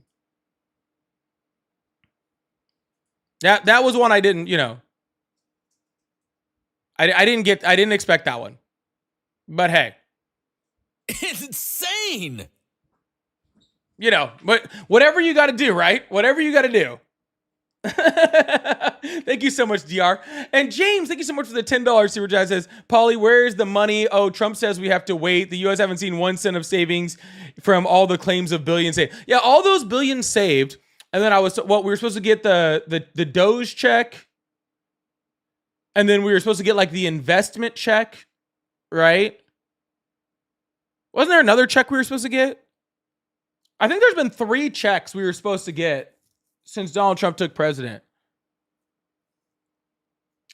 That was one I didn't, you know. I didn't expect that one. But hey. It's insane. You know, but whatever you got to do, right? Whatever you got to do. Thank you so much, DR. And James, thank you so much for the $10 super chat. Says, Paulie, where is the money? Oh, Trump says we have to wait. The U.S. haven't seen 1 cent of savings from all the claims of billions saved. Yeah, all those billions saved. And then we were supposed to get the Doge check. And then we were supposed to get like the investment check, right? Wasn't there another check we were supposed to get? I think there's been 3 checks we were supposed to get since Donald Trump took president.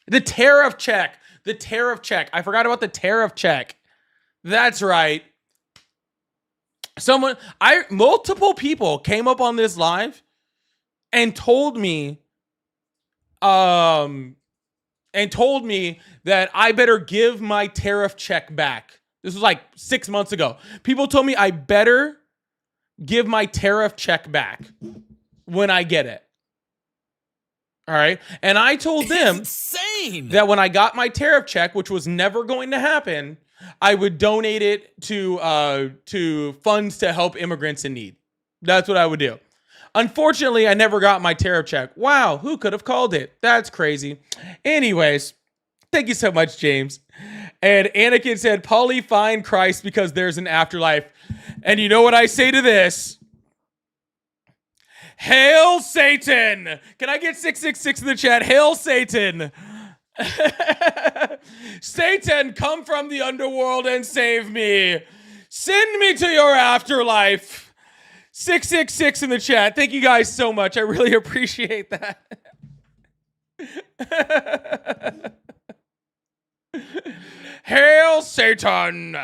The tariff check. I forgot about the tariff check. That's right. Multiple people came up on this live and told me that I better give my tariff check back. This was like 6 months ago. People told me I better give my tariff check back when I get it. All right. And I told them that when I got my tariff check, which was never going to happen, I would donate it to funds to help immigrants in need. That's what I would do. Unfortunately, I never got my tariff check. Wow, who could have called it? That's crazy. Anyways, thank you so much, James. And Anakin said, Paulie, find Christ because there's an afterlife. And you know what I say to this? Hail Satan! Can I get 666 in the chat? Hail Satan! Satan, come from the underworld and save me. Send me to your afterlife. 666 in the chat. Thank you guys so much. I really appreciate that. Hail Satan!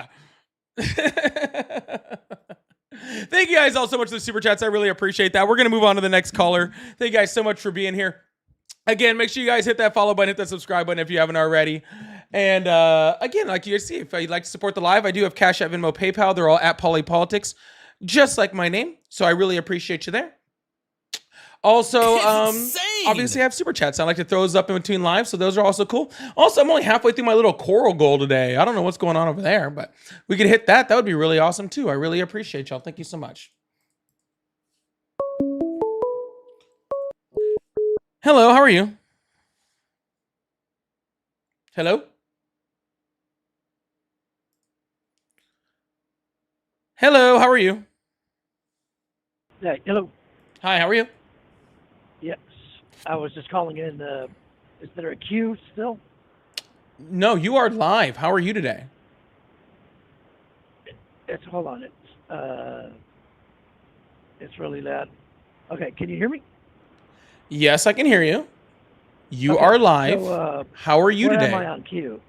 Thank you guys all so much for the super chats. I really appreciate that. We're going to move on to the next caller. Thank you guys so much for being here. Again, make sure you guys hit that follow button, hit that subscribe button if you haven't already. And again, like you see, if you'd like to support the live, I do have Cash App, Venmo, PayPal. They're all at Paulie Politics, just like my name. So I really appreciate you there. Also, obviously I have super chats. I like to throw those up in between live, so those are also cool. Also, I'm only halfway through my little coral goal today. I don't know what's going on over there, but we could hit that. That would be really awesome too. I really appreciate y'all. Thank you so much. Hello, how are you? Hello? Hello, how are you? Yeah, hello. Hi, how are you? Yes, I was just calling in. Is there a queue still? No, you are live. How are you today? Hold on. It's really loud. Okay, can you hear me? Yes, I can hear you. You Okay, are live. so, how are you when today? am I on queue?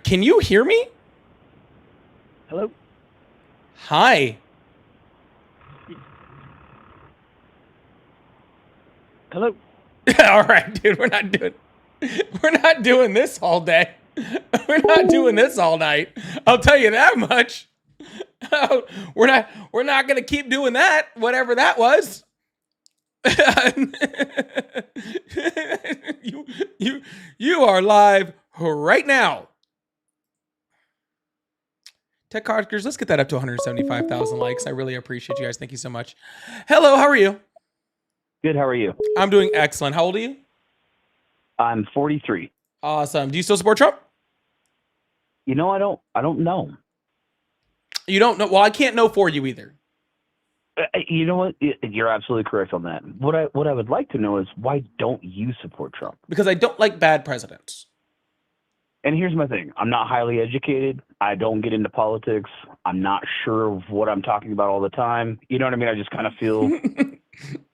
Can you hear me? Hello? Hi. Hello? All right, dude. We're not doing this all day. We're not doing this all night. I'll tell you that much. We're not gonna keep doing that, whatever that was. you are live right now. Tech Codgers, let's get that up to 175,000 likes. I really appreciate you guys. Thank you so much. Hello, how are you? Good, how are you? I'm doing excellent. How old are you? I'm 43. Awesome. Do you still support Trump? You know, I don't know. You don't know? Well, I can't know for you either. You know what? You're absolutely correct on that. What I would like to know is, why don't you support Trump? Because I don't like bad presidents. And here's my thing. I'm not highly educated. I don't get into politics. I'm not sure of what I'm talking about all the time. You know what I mean? I just kind of feel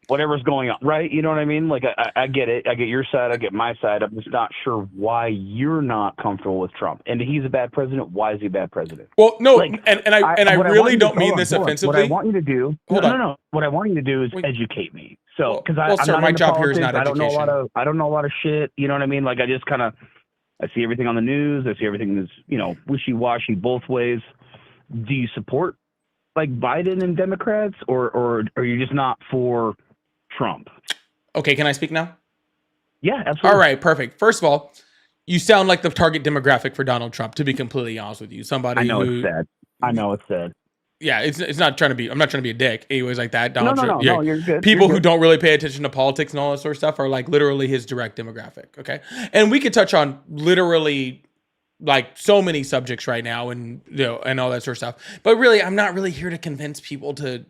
whatever's going on, right? You know what I mean? Like, I get it. I get your side. I get my side. I'm just not sure why you're not comfortable with Trump. And he's a bad president. Why is he a bad president? Well, no, like, and I really don't mean this offensively. What I want you to do, no. What I want you to do is educate me. So, because I'm not my into job politics, here is not education. I don't know a lot of shit. You know what I mean? Like, I just kind of, I see everything on the news. I see everything that's, wishy-washy both ways. Do you support, like, Biden and Democrats, or are you just not for Trump? Okay, can I speak now? Yeah, absolutely. All right, perfect. First of all, you sound like the target demographic for Donald Trump, to be completely honest with you. Somebody I know who, it's sad. I know it's sad. Yeah, it's not trying to be. I'm not trying to be a dick. Anyways, like that. Donald Trump. No, you're good. People who don't really pay attention to politics and all that sort of stuff are like literally his direct demographic. Okay, and we could touch on literally like so many subjects right now, and and all that sort of stuff. But really, I'm not really here to convince people to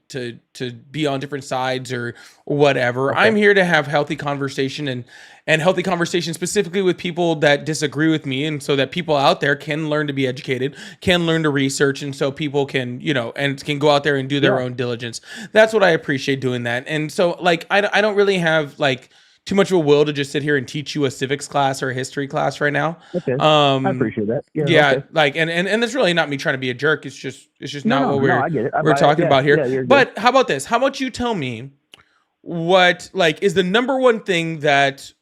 be on different sides or whatever. Okay. I'm here to have healthy conversation and healthy conversation specifically with people that disagree with me, and so that people out there can learn to be educated, can learn to research, and so people can and can go out there and do their own diligence. That's what I appreciate doing that. And so like I don't really have like too much of a will to just sit here and teach you a civics class or a history class right now. Okay. I appreciate that. Yeah, okay. like and it's really not me trying to be a jerk. It's just not what I get it. we're talking about here. Yeah, but how about this? How about you tell me what like is the number one thing that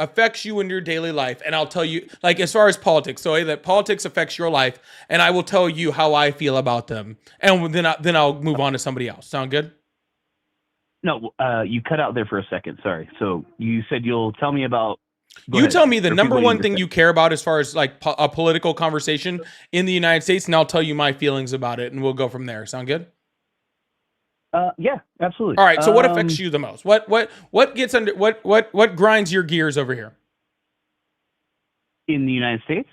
affects you in your daily life, and I'll tell you, like, as far as politics, so that politics affects your life, and I will tell you how I feel about them, and then I'll move on to somebody else. Sound good? No, you cut out there for a second. Sorry. So you said you'll tell me about. You tell me the number one thing you care about as far as like a political conversation in the United States, and I'll tell you my feelings about it, and we'll go from there. Sound good? Yeah, absolutely. All right. So what affects you the most? What gets under what grinds your gears over here? In the United States?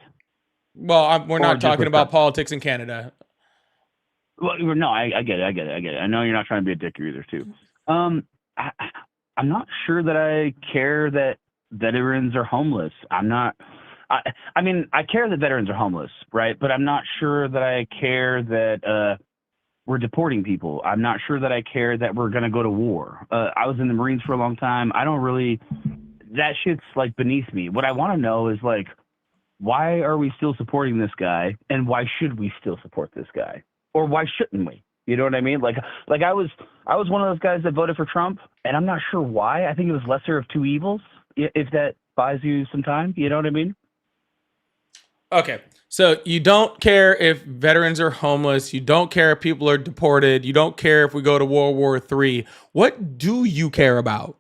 Well, we're not talking about politics in Canada. Well, no, I get it. I know you're not trying to be a dick either, too. I'm not sure that I care that veterans are homeless. I mean, I care that veterans are homeless, right? But I'm not sure that I care that we're deporting people. I'm not sure that I care that we're going to go to war. I was in the Marines for a long time. That shit's like beneath me. What I want to know is like, why are we still supporting this guy? And why should we still support this guy? Or why shouldn't we? You know what I mean? Like I was one of those guys that voted for Trump, and I'm not sure why. I think it was lesser of two evils, if that buys you some time. You know what I mean? Okay. So you don't care if veterans are homeless. You don't care if people are deported. You don't care if we go to World War III. What do you care about?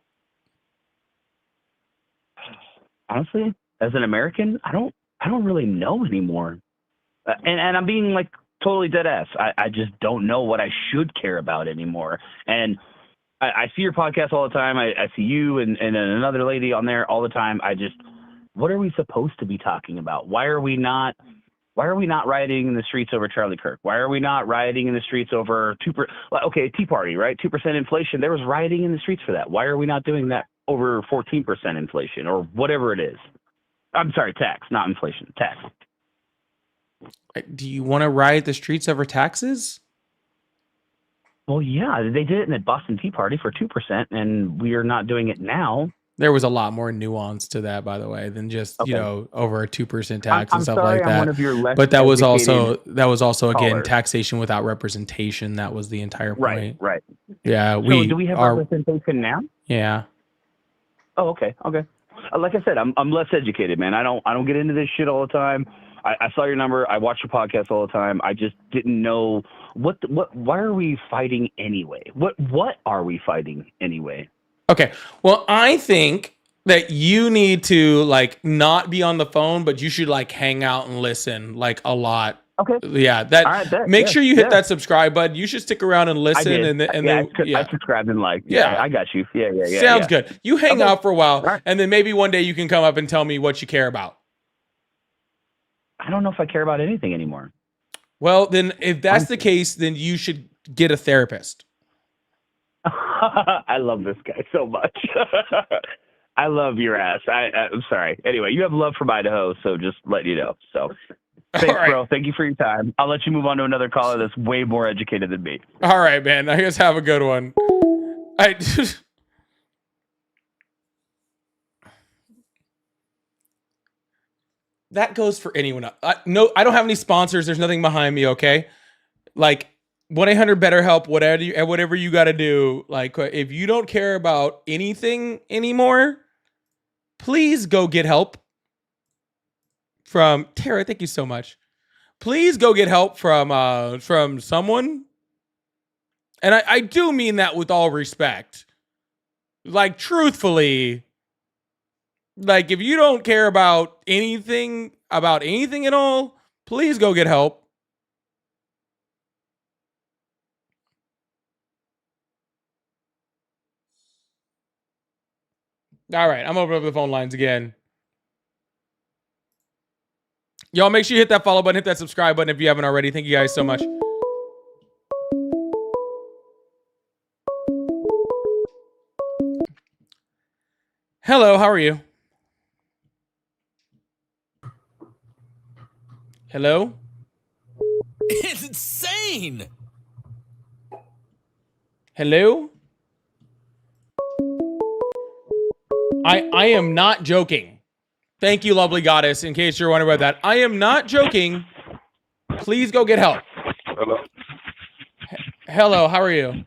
Honestly, as an American, I don't really know anymore. And I'm being like totally dead ass. I just don't know what I should care about anymore. And I see your podcast all the time. I see you and another lady on there all the time. What are we supposed to be talking about? Why are we not rioting in the streets over Charlie Kirk? Why are we not rioting in the streets over Tea Party, right? 2% inflation. There was rioting in the streets for that. Why are we not doing that over 14% inflation or whatever it is? I'm sorry, tax, not inflation, tax. Do you want to riot the streets over taxes? Well, yeah, they did it in the Boston Tea Party for 2%, and we are not doing it now. There was a lot more nuance to that, by the way, than just over a 2% tax and stuff sorry, like that. I'm one of your less but that was also again callers. taxation without representation. That was the entire point. Right. Yeah, so do we have representation now? Yeah. Oh, okay. Like I said, I'm less educated, man. I don't get into this shit all the time. I saw your number. I watch your podcast all the time. I just didn't know why are we fighting anyway? What are we fighting anyway? Okay. Well, I think that you need to like not be on the phone, but you should like hang out and listen like a lot. Okay. Yeah. Make sure you hit that subscribe button. You should stick around and listen. I subscribed and like. Yeah, I got you. Yeah. Sounds good. You hang out for a while, and then maybe one day you can come up and tell me what you care about. I don't know if I care about anything anymore. Well, then if that's the case, then you should get a therapist. I love this guy so much. I love your ass. I'm sorry. Anyway, you have love from Idaho, so just let you know. So thanks, bro. Thank you for your time. I'll let you move on to another caller that's way more educated than me. All right, man. I guess have a good one. That goes for anyone. No, I don't have any sponsors. There's nothing behind me. Okay, like 1-800-BetterHelp. Whatever you got to do. Like, if you don't care about anything anymore, please go get help from Tara. Thank you so much. Please go get help from someone. And I do mean that with all respect. Like, truthfully. Like, if you don't care about anything at all, please go get help. All right, I'm opening up the phone lines again. Y'all make sure you hit that follow button, hit that subscribe button if you haven't already. Thank you guys so much. Hello, how are you? Hello? It's insane. Hello? I am not joking. Thank you, lovely goddess. In case you're wondering about that, I am not joking. Please go get help. Hello. Hello, how are you?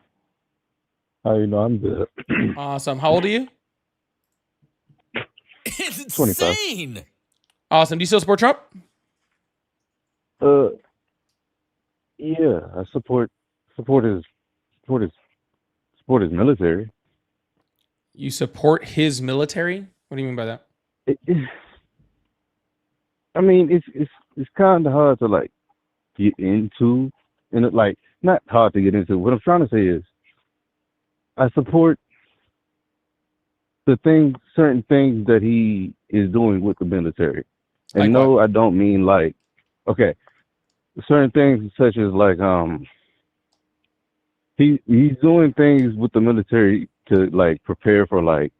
How you know? I'm good. Awesome. How old are you? It's 25. insane. Awesome. Do you still support Trump? Yeah, I support his military. You support his military? What do you mean by that? I mean, it's kind of hard to like get into, and it like not hard to get into. What I'm trying to say is, I support certain things that he is doing with the military, and Like no, what? I don't mean like okay, certain things such as like he's doing things with the military to like prepare for like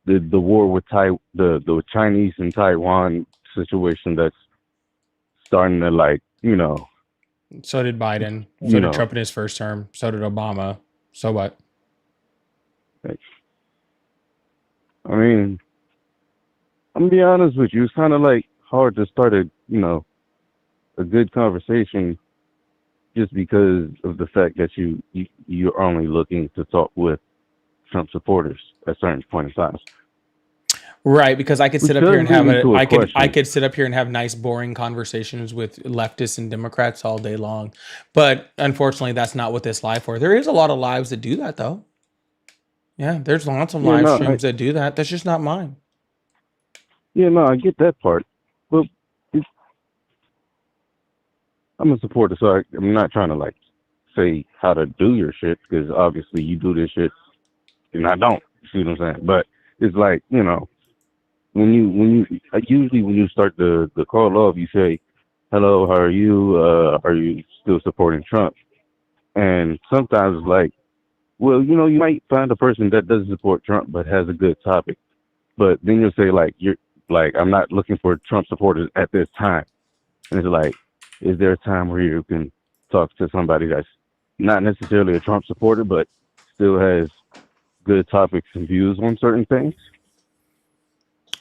the war with the Chinese and Taiwan situation that's starting to like, you know. So did Biden. So You did know. Trump in his first term. So did Obama. So what? I mean, I'm gonna be honest with you, it's kind of like hard to start a good conversation just because of the fact that you're only looking to talk with Trump supporters at certain point in time. Right, because I could sit Which up here and does have lead me to a I question. could sit up here and have nice boring conversations with leftists and Democrats all day long. But unfortunately that's not what this live for. There is a lot of lives that do that though. Yeah, there's lots of Yeah, live no, streams that do that. That's just not mine. Yeah, no, I get that part, but I'm a supporter, so I'm not trying to like say how to do your shit because obviously you do this shit and I don't. You see what I'm saying? But it's like, you know, when you usually when you start the call off, you say, "Hello, how are you? Are you still supporting Trump?" And sometimes it's like, well, you know, you might find a person that doesn't support Trump but has a good topic, but then you'll say like, you're like, I'm not looking for Trump supporters at this time, and it's like, is there a time where you can talk to somebody that's not necessarily a Trump supporter but still has good topics and views on certain things?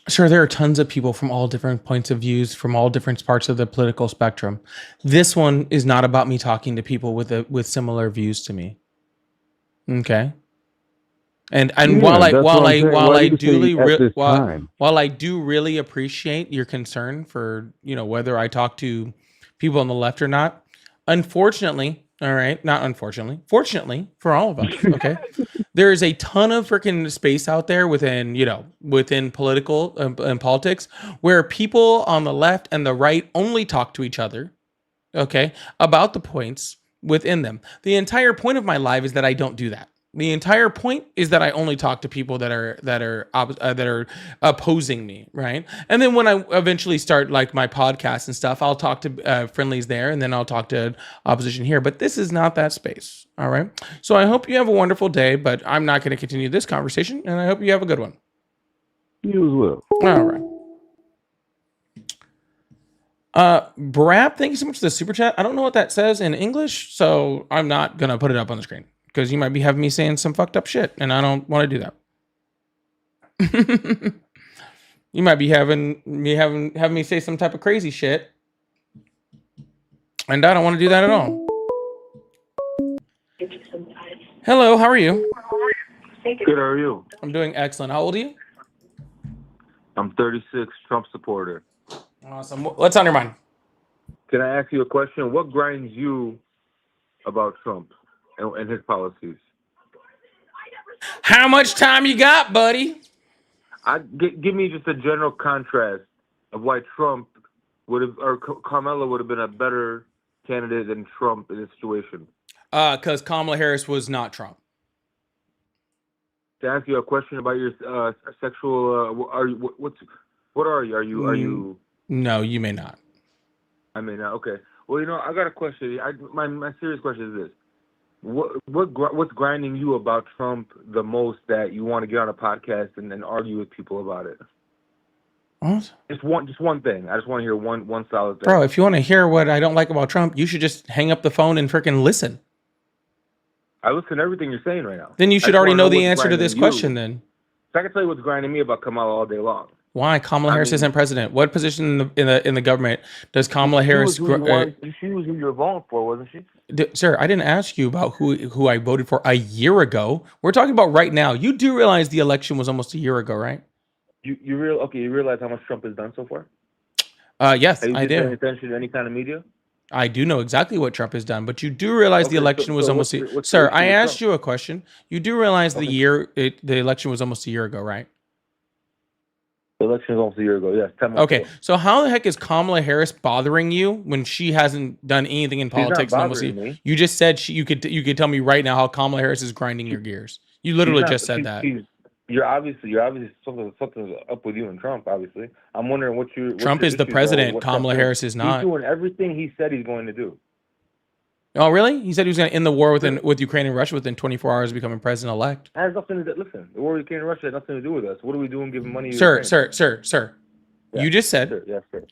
Sure, there are tons of people from all different points of views, from all different parts of the political spectrum. This one is not about me talking to people with similar views to me. Okay. And Yeah, while I that's what I'm saying. Why do you say at this time? while I do really appreciate your concern for, whether I talk to people on the left or not, unfortunately, all right, not unfortunately, fortunately for all of us, okay, there is a ton of freaking space out there within political and politics where people on the left and the right only talk to each other, okay, about the points within them. The entire point of my life is that I don't do that. The entire point is that I only talk to people that are opposing me, right? And then when I eventually start like my podcast and stuff, I'll talk to friendlies there, and then I'll talk to opposition here. But this is not that space, all right? So I hope you have a wonderful day, but I'm not going to continue this conversation, and I hope you have a good one. You as well. All right. Brap, thank you so much for the super chat. I don't know what that says in English, so I'm not gonna put it up on the screen because you might be having me saying some fucked up shit, and I don't want to do that. You might be having me say some type of crazy shit, and I don't want to do that at all. Hello, how are you? Good, how are you? I'm doing excellent. How old are you? I'm 36, Trump supporter. Awesome. What's on your mind? Can I ask you a question? What grinds you about Trump and his policies? How much time you got, buddy? Give me just a general contrast of why Trump Kamala would have been a better candidate than Trump in this situation. Because Kamala Harris was not Trump. To ask you a question about your sexual, what are you? Are you? No, you may not. I may not. Okay. Well, I got a question. My serious question is this: what's grinding you about Trump the most that you want to get on a podcast and then argue with people about it? What? Just one thing. I just want to hear one solid thing. Bro, if you want to hear what I don't like about Trump, you should just hang up the phone and freaking listen. I listen to everything you're saying right now. Then you should already know the answer to this question then. So I can tell you what's grinding me about Kamala all day long. Why? Kamala Harris isn't president. What position in the government does Kamala Harris? She was who you were voting for, wasn't she? Sir, I didn't ask you about who I voted for a year ago. We're talking about right now. You do realize the election was almost a year ago, right? You realize how much Trump has done so far? Yes, Have you I been paying do. attention to any kind of media? I do know exactly what Trump has done, but you do realize the election was almost. Sir, I asked you a question. You do realize the election was almost a year ago, right? The election was almost a year ago. Yes. 10 months Okay, ago. so how the heck is Kamala Harris bothering you when she hasn't done anything in She's not politics? in almost bothering me. You just said you could tell me right now how Kamala Harris is grinding your gears. You literally just said that. You're obviously something's up with you and Trump. Obviously, I'm wondering what Trump your is the issues are, president. what Kamala Trump Harris is not. He's doing everything he said he's going to do. Oh, really? He said he was going to end the war with Ukraine and Russia within 24 hours of becoming president-elect. That has nothing to do. Listen, the war with Ukraine and Russia has nothing to do with us. What are we doing giving money to Sir. Ukraine? Yeah, You just said Yes, sir.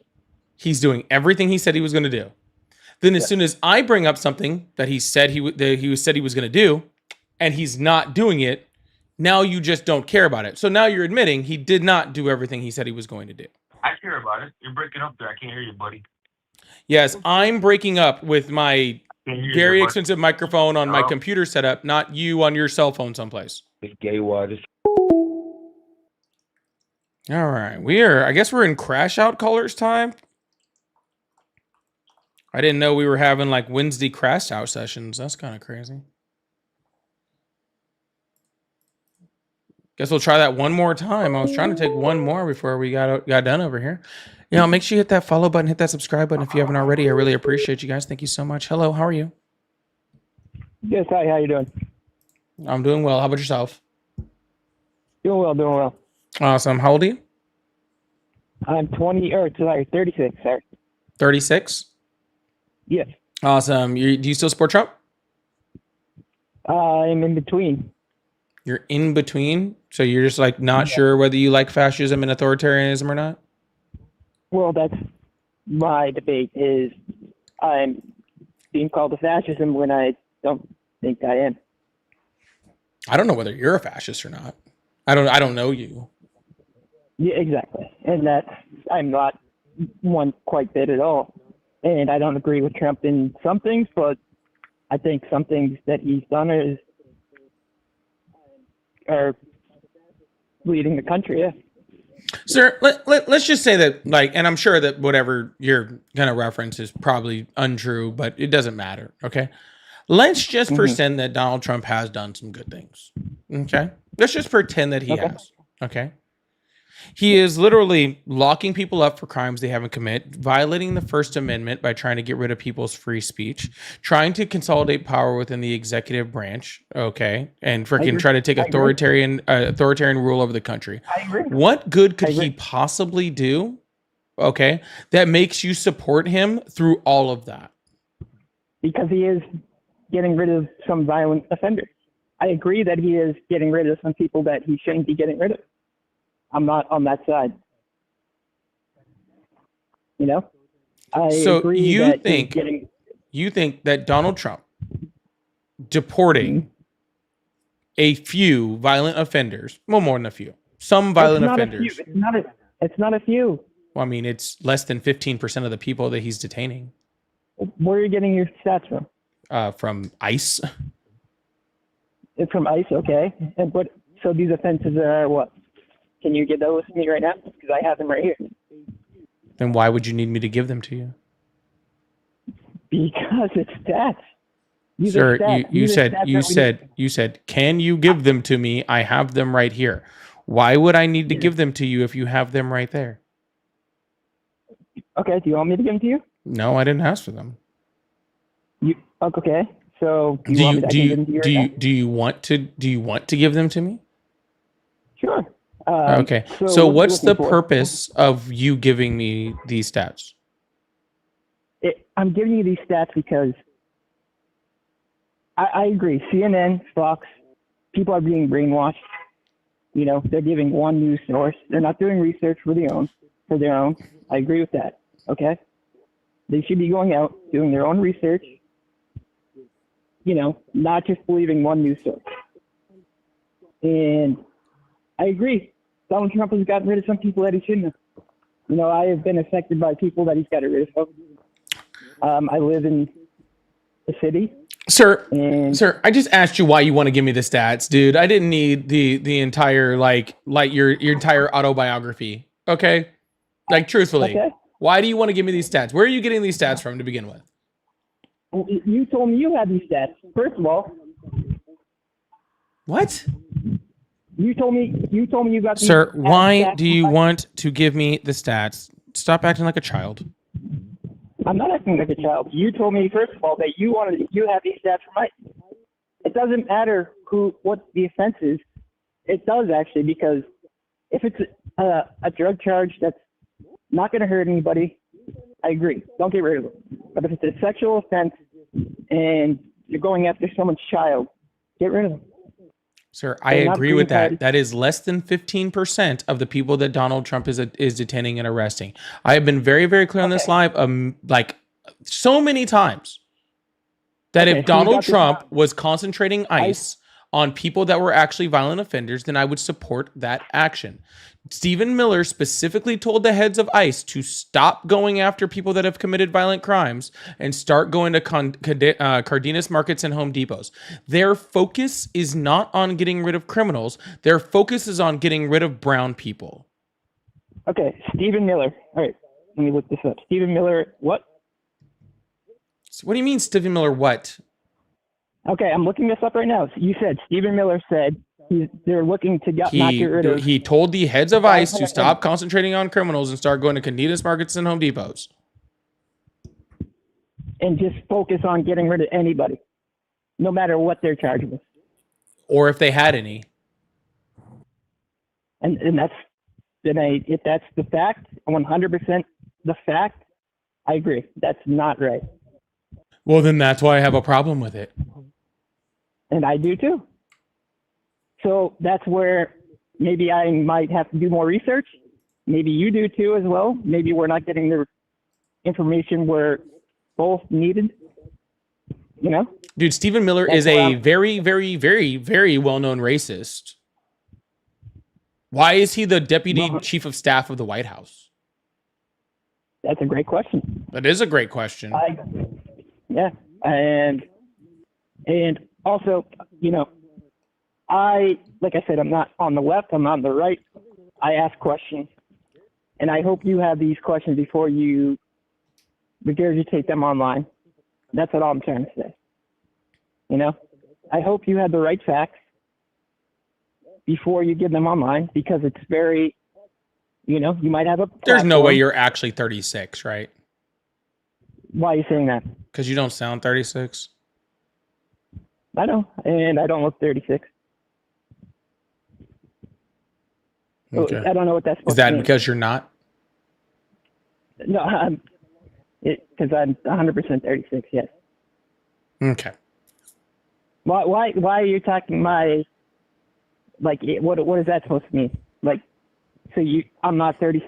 he's doing everything he said he was going to do. Then as soon as I bring up something that he said he was going to do, and he's not doing it, now you just don't care about it. So now you're admitting he did not do everything he said he was going to do. I care about it. You're breaking up there. I can't hear you, buddy. Yes, I'm breaking up with my Can't hear you, very buddy. expensive microphone on my Oh. computer setup, not you on your cell phone someplace. Big gay wad. All right, I guess we're in crash out callers time. I didn't know we were having like Wednesday crash out sessions. That's kind of crazy. Guess we'll try that one more time. I was trying to take one more before we got done over here. Make sure you hit that follow button, hit that subscribe button if you haven't already. I really appreciate you guys. Thank you so much. Hello, how are you? Yes, hi, how you doing? I'm doing well. How about yourself? Doing well. Awesome. How old are you? I'm 36, sir. 36? Yes. Awesome. Do you still support Trump? I'm in between. You're in between? So you're just like not sure whether you like fascism and authoritarianism or not? Well, that's my debate is I'm being called a fascism when I don't think I am. I don't know whether you're a fascist or not. I don't know you. Yeah, exactly. And I'm not one quite bit at all. And I don't agree with Trump in some things, but I think some things that he's done is are leading the country. Yeah. Sir, let's just say that, like, and I'm sure that whatever you're going to reference is probably untrue, but it doesn't matter, okay? Let's just pretend that Donald Trump has done some good things, okay? Let's just pretend that he has, okay? He is literally locking people up for crimes they haven't committed, violating the First Amendment by trying to get rid of people's free speech, trying to consolidate power within the executive branch, okay, and freaking try to take authoritarian rule over the country. What good could he possibly do, okay, that makes you support him through all of that? Because he is getting rid of some violent offenders. I agree that he is getting rid of some people that he shouldn't be getting rid of. I'm not on that side. You know? So you think that Donald Trump deporting a few violent offenders, well, more than a few, some violent offenders. It's not a few. Well, I mean, it's less than 15% of the people that he's detaining. Where are you getting your stats from? From ICE. From ICE, okay. And what? So these offenses are what? Can you give those to me right now? Because I have them right here. Then why would you need me to give them to you? Because it's stats. Sir, you said, can you give them to me? I have them right here. Why would I need to give them to you if you have them right there? Okay, do you want me to give them to you? No, I didn't ask for them. Okay. So do you want to give them to me? Sure. Okay. So what's the purpose of you giving me these stats? I'm giving you these stats because I agree. CNN, Fox, people are being brainwashed. You know, they're giving one news source. They're not doing research for their own. I agree with that. Okay. They should be going out, doing their own research. You know, not just believing one news source. And I agree. Donald Trump has gotten rid of some people that he shouldn't have. You know, I have been affected by people that he's gotten rid of. I live in the city. Sir, I just asked you why you want to give me the stats, dude. I didn't need the entire like your entire autobiography. Okay? Like truthfully. Okay. Why do you want to give me these stats? Where are you getting these stats from to begin with? You told me you had these stats. First of all. What? You told me you got these. Sir, why do you want to give me the stats? Stop acting like a child. I'm not acting like a child. You told me first of all that you have these stats from ICE. It doesn't matter what the offense is. It does actually, because if it's a drug charge that's not going to hurt anybody, I agree. Don't get rid of it. But if it's a sexual offense and you're going after someone's child, get rid of them. Sir, I agree with that. That is less than 15% of the people that Donald Trump is detaining and arresting. I have been very, very clear on this live, like so many times, that if Donald Trump was concentrating ICE on people that were actually violent offenders, then I would support that action. Stephen Miller specifically told the heads of ICE to stop going after people that have committed violent crimes and start going to Cardenas Markets and Home Depots. Their focus is not on getting rid of criminals. Their focus is on getting rid of brown people. Okay, Stephen Miller. All right, let me look this up. Stephen Miller, what? So what do you mean, Stephen Miller, what? Okay, I'm looking this up right now. You said Stephen Miller said they're looking to not get rid of. He told the heads of ICE to stop concentrating on criminals and start going to Cardenas Markets and Home Depots. And just focus on getting rid of anybody, no matter what they're charged with. Or if they had any. And if that's the fact, 100% the fact, I agree. That's not right. Well, then that's why I have a problem with it. And I do too. So that's where maybe I might have to do more research. Maybe you do too as well. Maybe we're not getting the information we're both needed. You know? Dude, Stephen Miller is a very, very, very, very well-known racist. Why is he the deputy chief of staff of the White House? That's a great question. That is a great question. Yeah. And also, you know, like I said, I'm not on the left, I'm not on the right. I ask questions, and I hope you have these questions before you regurgitate them online. That's what I'm trying to say. You know, I hope you have the right facts before you give them online, because it's very, you know, you might have a There's no way platform. you're actually 36, right? Why are you saying that? Because you don't sound 36. I know, and I don't look 36. Okay. I don't know what that's supposed Is that to mean. because you're not? No, because I'm 100% 36. Yes. Okay. Why are you talking my, like, what is that supposed to mean? Like, so I'm not 30.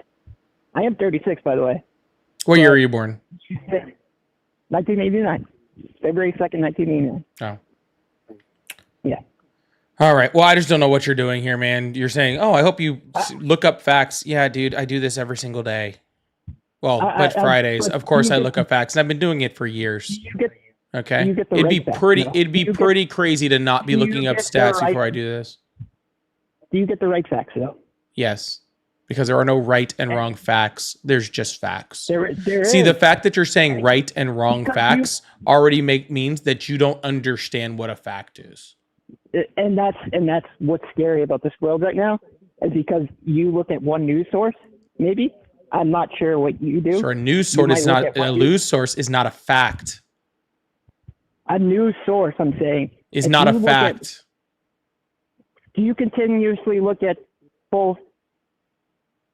I am 36, by the way. What year are you born? 1989. February 2nd, 1989. Oh. Yeah. All right. Well, I just don't know what you're doing here, man. You're saying, oh, I hope you look up facts. Yeah, dude, I do this every single day. Well, but Fridays, of course, I look up facts, and I've been doing it for years. Okay. you get the It'd be right facts, pretty. though. It'd be pretty crazy to not be do you looking up get the stats right- before I do this. Do you get the right facts, though? Yes, because there are no right and wrong facts. There's just facts. There See, the is. fact that you're saying right and wrong Because facts already means that you don't understand what a fact is. And that's what's scary about this world right now, is because you look at one news source, maybe. I'm not sure what you do. So a news You source might is look not at a one news source is not a fact. A news source, I'm saying, Is if not a you look at- fact. do you continuously look at both?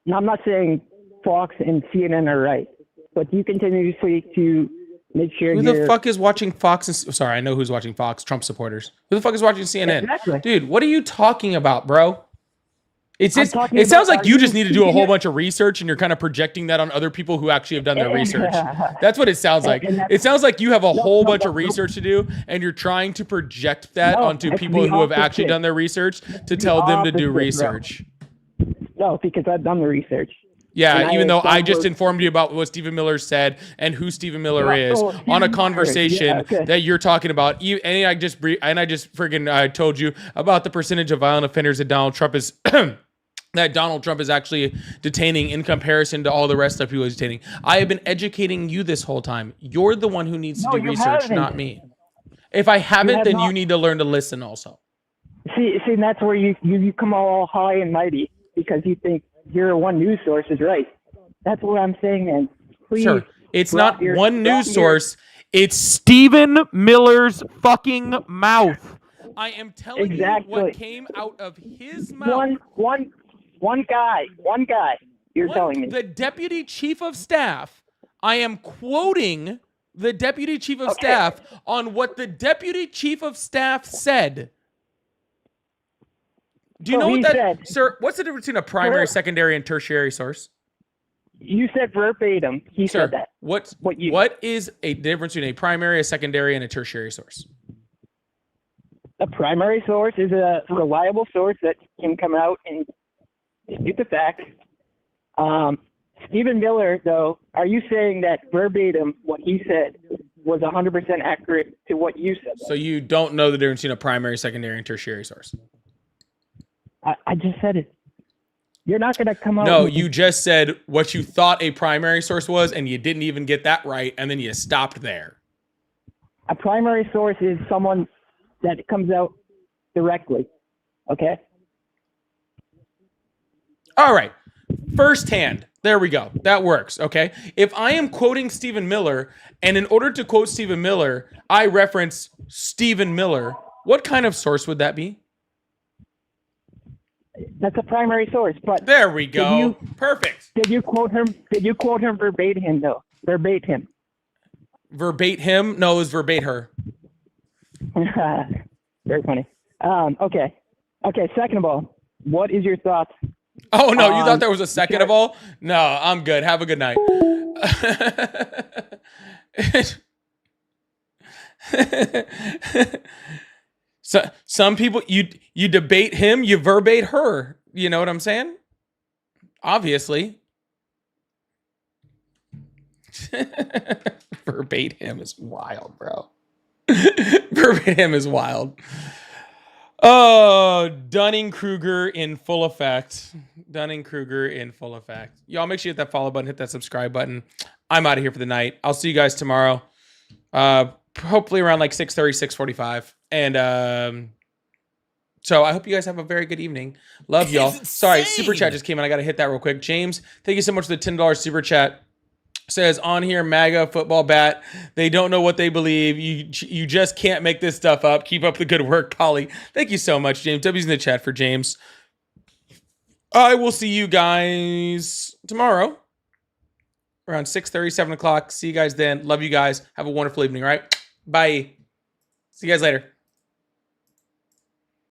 Now, I'm not saying Fox and CNN are right, but do you continuously to make sure Who you're... the fuck is watching Fox? Sorry, I know who's watching Fox. Trump supporters. Who the fuck is watching CNN? Exactly. Dude, what are you talking about, bro? It's I'm just, talking it sounds about, like are you you just need to do a whole keeping it- bunch of research and you're kind of projecting that on other people who actually have done their research. That's what it sounds like. And that's- It sounds like you have a whole bunch of no. research to do and you're trying to project that No, onto it's people the who have actually opposite. done their research to tell them to do opposite, bro. research. No, because I've done the research. Yeah, And even though I just was- informed you about what Stephen Miller said and who Stephen Miller Yeah, is oh, on a Stephen Miller, conversation yeah, okay. that you're talking about. And I just friggin' told you about the percentage of violent offenders that Donald Trump is actually detaining in comparison to all the rest of people he's detaining. I have been educating you this whole time. You're the one who needs to No, do you research, haven't. not me. If I haven't, have then not. you need to learn to listen also. See, and that's where you come all high and mighty because you think your one news source is right. That's what I'm saying, man. Please. Sure. It's drop not your- one drop news your- source. It's Stephen Miller's fucking mouth. I am telling Exactly. you what came out of his mouth. One guy. You're telling me. The deputy chief of staff. I am quoting the deputy chief of staff on what the deputy chief of staff said. Do you So know what he that, said- sir? What's the difference between a primary, secondary, and tertiary source? You said verbatim. He Sir, said that. what is a difference between a primary, a secondary, and a tertiary source? A primary source is a reliable source that can come out and dispute the facts. Stephen Miller, though, are you saying that verbatim what he said was 100% accurate to what you said? So you don't know the difference between a primary, secondary, and tertiary source? I just said it. You're not going to come out. No, with- you just said what you thought a primary source was, and you didn't even get that right, and then you stopped there. A primary source is someone that comes out directly. Okay? All right. Firsthand. There we go. That works. Okay. If I am quoting Stephen Miller, and in order to quote Stephen Miller, I reference Stephen Miller, what kind of source would that be? That's a primary source. But there we go. Perfect. Did you quote him? Did you quote him verbatim though? Verbatim. Verbate him? No, it was verbate her. Very funny. Okay. Second of all, what is your thoughts? Oh no, you thought there was a second of all? No, I'm good. Have a good night. So some people you debate him, you verbate her. You know what I'm saying? Obviously. Verbate him is wild, bro. Verbate him is wild. Oh, Dunning-Kruger in full effect. Dunning-Kruger in full effect. Y'all make sure you hit that follow button, hit that subscribe button. I'm out of here for the night. I'll see you guys tomorrow. Hopefully around like 6:30, 6:45. And so I hope you guys have a very good evening. Love y'all. Sorry, super chat just came in. I got to hit that real quick. James, thank you so much for the $10 super chat. Says on here, MAGA football bat. They don't know what they believe. You just can't make this stuff up. Keep up the good work, Polly. Thank you so much, James. W's in the chat for James. I will see you guys tomorrow around 6:30, 7 o'clock. See you guys then. Love you guys. Have a wonderful evening, all right? Bye. See you guys later.